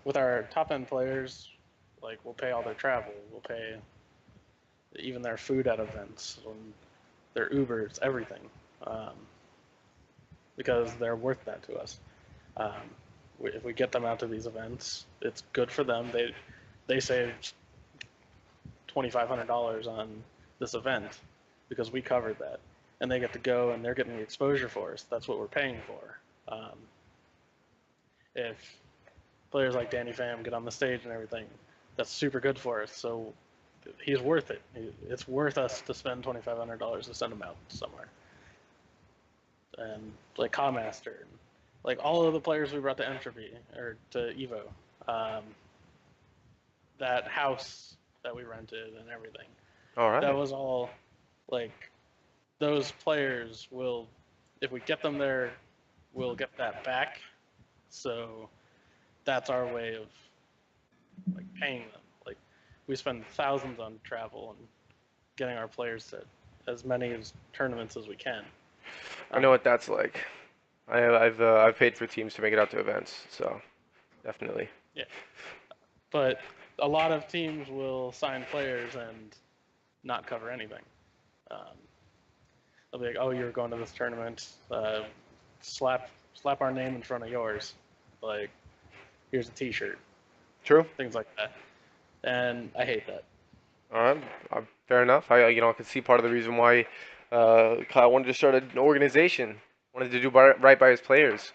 With our top end players, like we'll pay all their travel, we'll pay even their food at events, their Ubers, everything, because they're worth that to us. If we get them out to these events, it's good for them. They save $2,500 on this event because we covered that, and they get to go and they're getting the exposure for us. That's what we're paying for. If players like Danny Pham get on the stage and everything, that's super good for us. So he's worth it. It's worth us to spend $2,500 to send him out somewhere. And like Cawmaster, like all of the players we brought to Entropy or to Evo, that house that we rented and everything. All right. That was all like those players will, if we get them there, we'll get that back. So that's our way of like paying them. Like we spend thousands on travel and getting our players to as many tournaments as we can. I know what that's like. I've paid for teams to make it out to events, so definitely. Yeah, but a lot of teams will sign players and not cover anything. They'll be like, "Oh, you're going to this tournament. Slap our name in front of yours. Like, here's a T-shirt." True. Things like that, and I hate that. All right. Fair enough. I could see part of the reason why Kyle wanted to start an organization, wanted to do right by his players.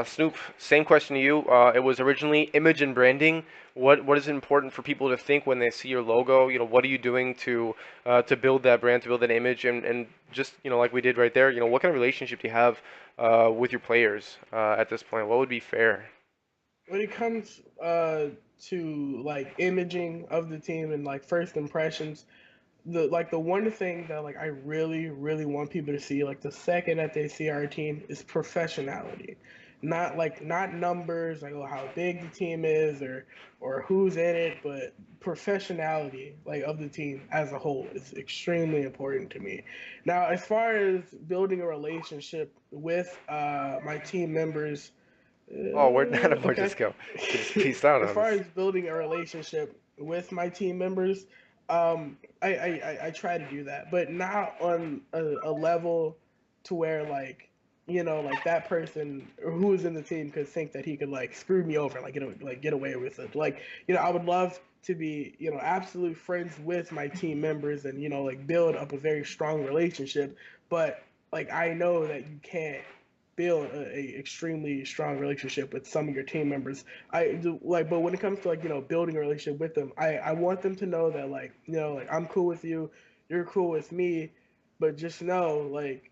Snoop, same question to you. It was originally image and branding. What is important for people to think when they see your logo? What are you doing to build that brand, to build that image, and just like we did right there. What kind of relationship do you have with your players at this point? What would be fair? When it comes to like imaging of the team and like first impressions, the one thing that like I really want people to see like the second that they see our team is professionality, not numbers like how big the team is or who's in it, but professionality like of the team as a whole is extremely important to me. Now, as far as building a relationship with my team members, Oh, where'd that boy okay. just go? He just peaced out As on far us. as building a relationship with my team members, I try to do that, but not on a level to where like like that person who is in the team could think that he could like screw me over, like get away with it. Like I would love to be absolute friends with my team members and like build up a very strong relationship, but like I know that you can't build a extremely strong relationship with some of your team members. I do like, but when it comes to like building a relationship with them, I want them to know that like like I'm cool with you, you're cool with me, but just know like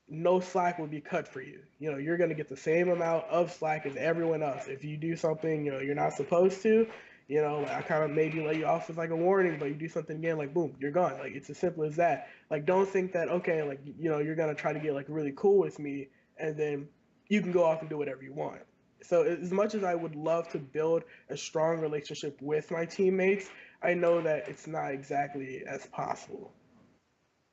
no slack will be cut for you. You're going to get the same amount of slack as everyone else. If you do something, you're not supposed to, like I kind of maybe let you off with like a warning, but you do something again, like boom, you're gone. Like it's as simple as that. Like don't think that okay, like you're going to try to get like really cool with me and then you can go off and do whatever you want. So as much as I would love to build a strong relationship with my teammates, I know that it's not exactly as possible.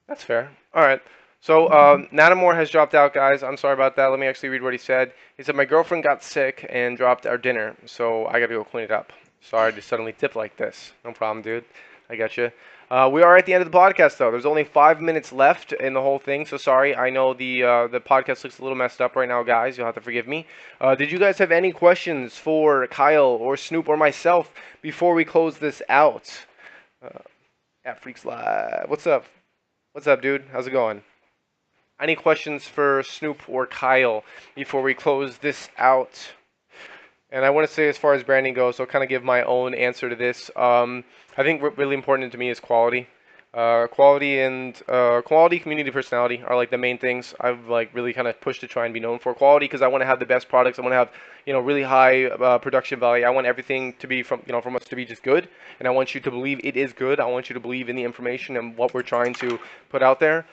That's fair. All right. So Natamore has dropped out, guys. I'm sorry about that. Let me actually read what he said. He said, my girlfriend got sick and dropped our dinner, so I got to go clean it up. Sorry to suddenly tip like this. No problem, dude. I got you. We are at the end of the podcast, though. There's only 5 minutes left in the whole thing, so sorry. I know the podcast looks a little messed up right now, guys. You'll have to forgive me. Did you guys have any questions for Kyle or Snoop or myself before we close this out? At Freaks Live. What's up? What's up, dude? How's it going? Any questions for Snoop or Kyle before we close this out? And I want to say, as far as branding goes, I'll kind of give my own answer to this. I think what really important to me is quality. Quality, community, personality are like the main things I've like really kind of pushed to try and be known for. Quality because I want to have the best products. I want to have really high production value. I want everything to be from us to be just good, and I want you to believe it is good. I want you to believe in the information and what we're trying to put out there.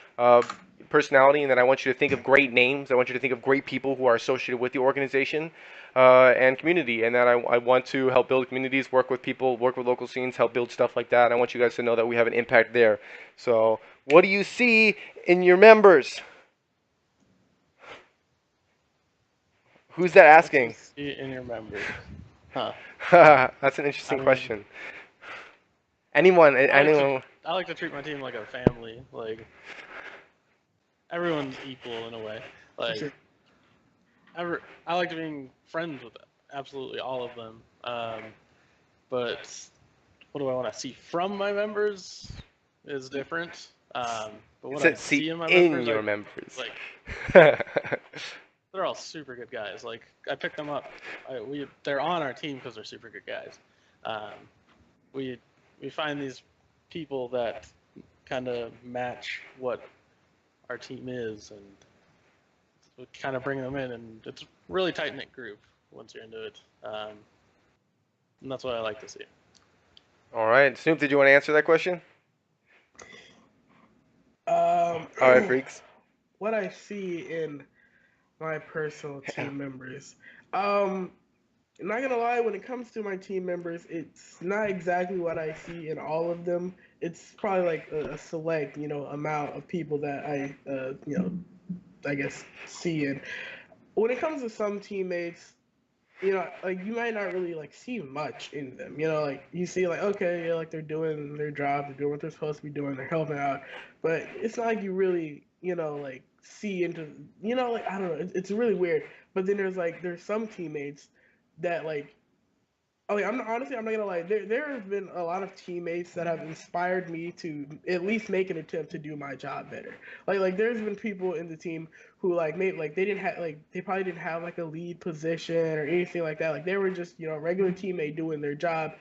Personality, and then I want you to think of great names. I want you to think of great people who are associated with the organization. And community, and that I want to help build communities, work with people, work with local scenes, help build stuff like that. I want you guys to know that we have an impact there. So, what do you see in your members? Who's that asking? See in your members, huh? That's an interesting question. Anyone? Anyone? I like to treat my team like a family. Like everyone's equal in a way. Like I like to be friends with absolutely all of them. But what do I want to see from my members is different. But what I see in my members, they're all super good guys. Like I picked them up. They're on our team because they're super good guys. We find these people that kind of match what our team is, and we kind of bring them in, and it's a really tight knit group once you're into it. And that's what I like to see. All right, Snoop, did you want to answer that question? All right, freaks. What I see in my personal team members, I'm not gonna lie, when it comes to my team members, it's not exactly what I see in all of them. It's probably like a select, amount of people that I, I guess see. And when it comes to some teammates, like you might not really like see much in them. Like you see like okay, yeah, like they're doing their job, they're doing what they're supposed to be doing, they're helping out, but it's not like you really, like see into, like I don't know, it's really weird. But then there's some teammates that like. Oh, yeah, I'm not gonna lie. There have been a lot of teammates that have inspired me to at least make an attempt to do my job better. Like there's been people in the team who like made like they didn't have like they probably didn't have like a lead position or anything like that. Like they were just a regular teammate doing their job.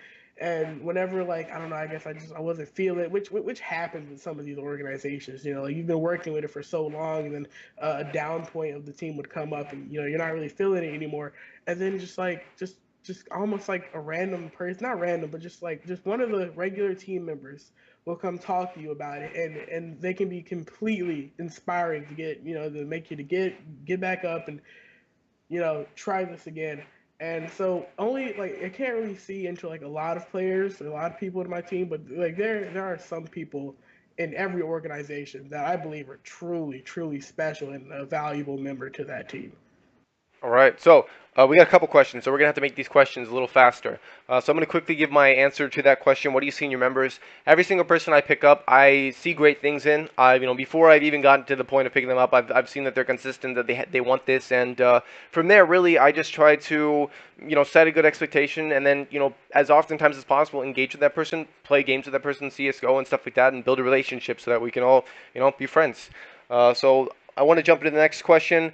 And whenever like I don't know, I guess I wasn't feeling it, which happens in some of these organizations. Like you've been working with it for so long, and then a down point of the team would come up, and you're not really feeling it anymore. And then just almost like a random person, not random, but just one of the regular team members will come talk to you about it, and they can be completely inspiring to get to make you to get back up and try this again. And so only like I can't really see into like a lot of players or a lot of people in my team, but like there are some people in every organization that I believe are truly special and a valuable member to that team. All right, so we got a couple questions, so we're going to have to make these questions a little faster. So I'm going to quickly give my answer to that question. What do you see in your members? Every single person I pick up, I see great things in. Before I've even gotten to the point of picking them up, I've seen that they're consistent, that they want this, and from there, really, I just try to, set a good expectation, and then, as oftentimes as possible, engage with that person, play games with that person, CS:GO and stuff like that, and build a relationship so that we can all, be friends. So I want to jump into the next question.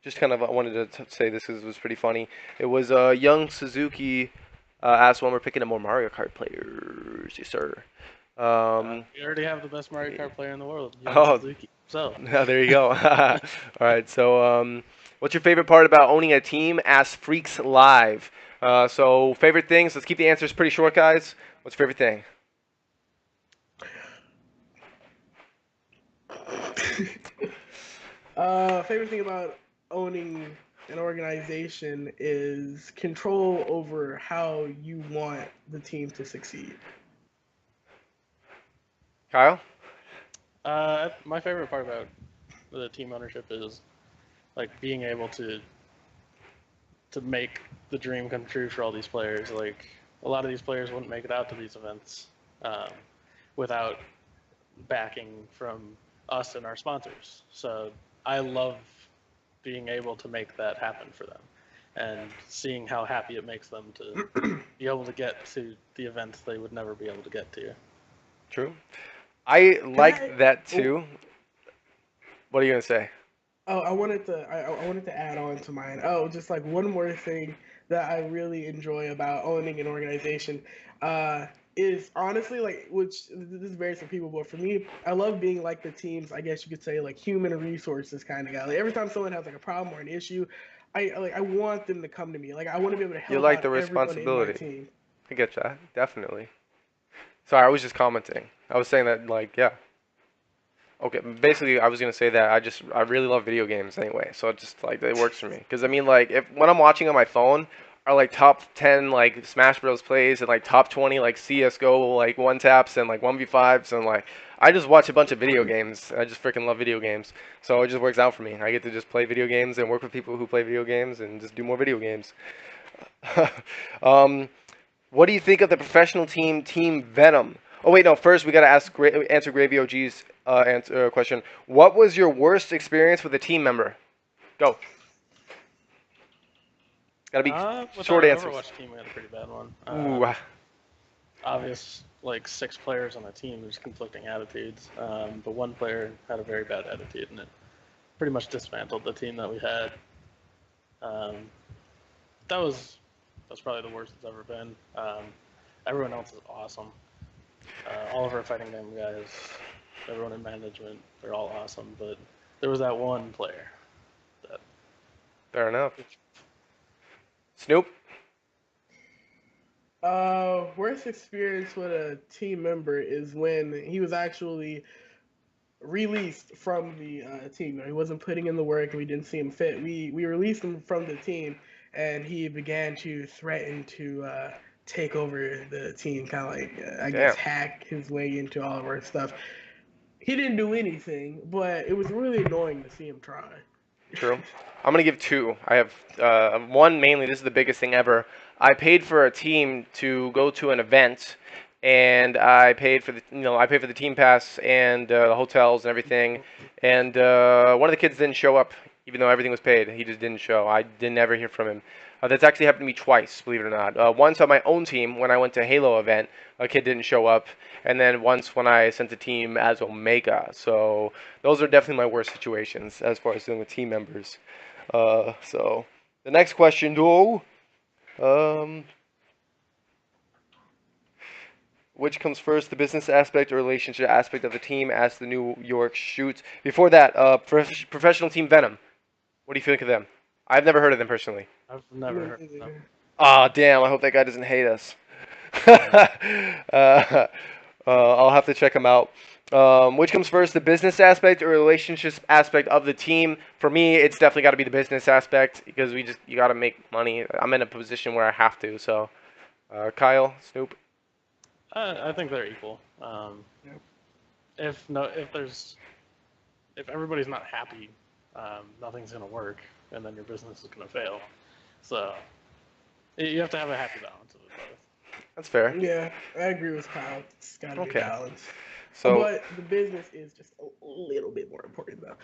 Just kind of I wanted to say this was pretty funny. It was young Suzuki asked when we're picking up more Mario Kart players. Yes, sir. We already have the best Mario Kart player in the world, Young Oh, Suzuki. So, there you go. All right. So, what's your favorite part about owning a team? Ask Freaks Live. So, favorite things. Let's keep the answers pretty short, guys. What's your favorite thing? Favorite thing about owning an organization is control over how you want the team to succeed. Kyle? my favorite part about the team ownership is like being able to make the dream come true for all these players. Like a lot of these players wouldn't make it out to these events um, without backing from us and our sponsors. So I love being able to make that happen for them and seeing how happy it makes them to be able to get to the events they would never be able to get to. True. I Can I? like that Oh, too. What are you gonna say? oh, I wanted to add on to mine. Oh, just like one more thing that I really enjoy about owning an organization, uh, is honestly like which this varies for people, but for me, I love being like the team's, I guess you could say, like human resources kind of guy. Like every time someone has like a problem or an issue, I want them to come to me. Like I want to be able to You help like out the everyone in my responsibility. team. I get that. Definitely. Sorry, I was just commenting. I was saying that, like, yeah. Okay, basically, I was gonna say that I really love video games anyway, so it just like it works for me. Cause I mean, like, if when I'm watching on my phone are like top 10 like Smash Bros plays and like top 20 like CS:GO like one taps and like 1v5s and like I just watch a bunch of video games. I just freaking love video games, so it just works out for me. I get to just play video games and work with people who play video games and just do more video games. um, what do you think of the professional team, Team Venom? Oh wait, no. First, we gotta answer Gravy OG's question. What was your worst experience with a team member? Go. Gotta be With short our answers. Overwatch team, we had a pretty bad one. Ooh, Obvious, like 6 players on the team, there's conflicting attitudes. But one player had a very bad attitude, and it pretty much dismantled the team that we had. Um, that was that's probably the worst it's ever been. Everyone else is awesome. All of our fighting game guys, everyone in management, they're all awesome. But there was that one player that. fair enough. Snoop. Worst experience with a team member is when he was actually released from the team. He wasn't putting in the work, and we didn't see him fit. We released him from the team, and he began to threaten to take over the team, kind of like I guess Damn. hack his way into all of our stuff. He didn't do anything, but it was really annoying to see him try. True. I'm gonna give two. I have one mainly. This is the biggest thing ever. I paid for a team to go to an event, and I paid for I paid for the team pass and the hotels and everything. And one of the kids didn't show up, even though everything was paid. He just didn't show. I didn't ever hear from him. That's actually happened to me twice, believe it or not. Once on my own team when I went to Halo event, a kid didn't show up, and then once when I sent a team as Omega. So those are definitely my worst situations as far as dealing with team members. So the next question, though, um, which comes first, the business aspect or relationship aspect of the team as the New York Shoots? Before that, professional team Venom. What do you think of them? I've never heard of them personally. I've never heard of them. Ah, damn! I hope that guy doesn't hate us. Yeah. I'll have to check him out. Which comes first, the business aspect or relationship aspect of the team? For me, it's definitely got to be the business aspect because you got to make money. I'm in a position where I have to. So, Kyle, Snoop. I think they're equal. If everybody's not happy, nothing's gonna work, and then your business is gonna fail. So you have to have a happy balance of it both. That's fair. Yeah, I agree with Kyle. It's got to be Okay. balanced. So, But the business is just a little bit more important, though.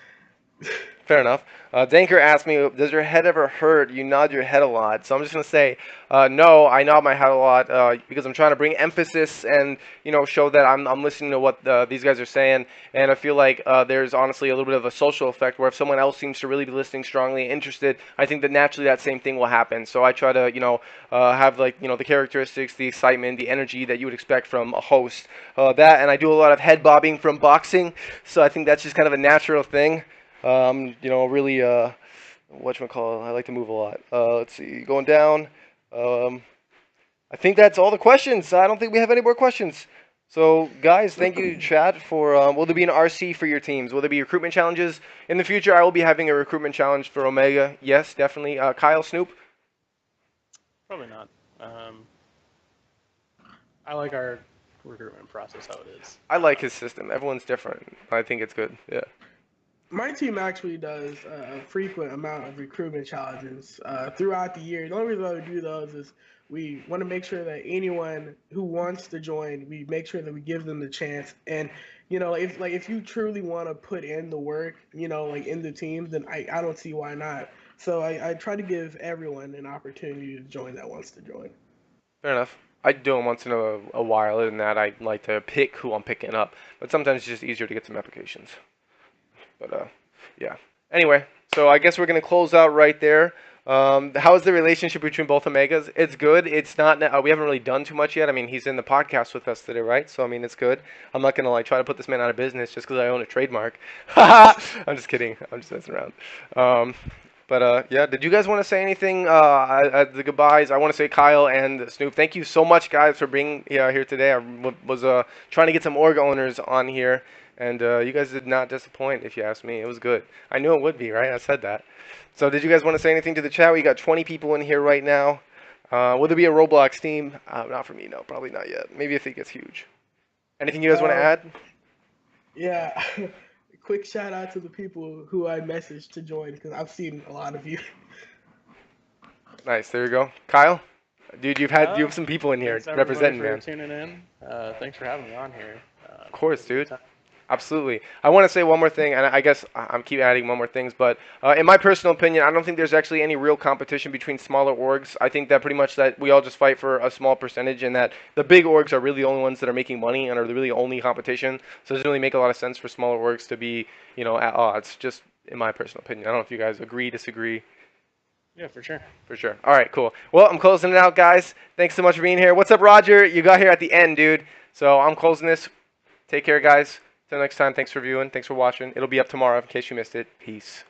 Fair enough. Danker asked me, does your head ever hurt? You nod your head a lot. So I'm just going to say, no, I nod my head a lot because I'm trying to bring emphasis and, show that I'm listening to what these guys are saying. And I feel like there's honestly a little bit of a social effect where if someone else seems to really be listening strongly and interested, I think that naturally that same thing will happen. So I try to, have like, the characteristics, the excitement, the energy that you would expect from a host. That, and I do a lot of head bobbing from boxing. So I think that's just kind of a natural thing. Really, whatchamacallit, I like to move a lot. Let's see, going down. Um, I think that's all the questions. I don't think we have any more questions. So, guys, thank you, chat, for, will there be an RC for your teams? Will there be recruitment challenges? In the future, I will be having a recruitment challenge for Omega. Yes, definitely. Kyle, Snoop? Probably not. I like our recruitment process how it is. I like his system. Everyone's different. I think it's good. Yeah. My team actually does a frequent amount of recruitment challenges throughout the year. The only reason why we do those is we want to make sure that anyone who wants to join, we make sure that we give them the chance. And if you truly want to put in the work, in the team, then I don't see why not. So I try to give everyone an opportunity to join that wants to join. Fair enough. I do them once in a while. Other than that, I like to pick who I'm picking up. But sometimes it's just easier to get some applications. But yeah. Anyway, so I guess we're gonna close out right there. How is the relationship between both Omegas? It's good. It's not. We haven't really done too much yet. I mean, he's in the podcast with us today, right? So I mean, it's good. I'm not gonna like try to put this man out of business just because I own a trademark. I'm just kidding. I'm just messing around. Yeah, did you guys want to say anything at the goodbyes? I want to say Kyle and Snoop, thank you so much, guys, for being here today. I was trying to get some org owners on here, and you guys did not disappoint, if you ask me. It was good. I knew it would be, right? I said that. So did you guys want to say anything to the chat? We got 20 people in here right now. Will there be a Roblox team? Not for me, no. Probably not yet. Maybe if it gets huge. Anything you guys want to add? Yeah. Quick shout out to the people who I messaged to join because I've seen a lot of you. Nice. There you go. Kyle? Dude, you have some people in here Thanks everybody representing, for man. tuning in. Thanks for having me on here. Of course, dude. Absolutely. I want to say one more thing, and I guess I'm keep adding one more things, but in my personal opinion, I don't think there's actually any real competition between smaller orgs. I think that pretty much that we all just fight for a small percentage, and that the big orgs are really the only ones that are making money and are really the only competition. So it doesn't really make a lot of sense for smaller orgs to be, at odds. Just in my personal opinion. I don't know if you guys agree, disagree. Yeah, for sure. For sure. All right, cool. Well, I'm closing it out, guys. Thanks so much for being here. What's up, Roger? You got here at the end, dude. So I'm closing this. Take care, guys. Till next time, thanks for viewing. Thanks for watching. It'll be up tomorrow in case you missed it. Peace.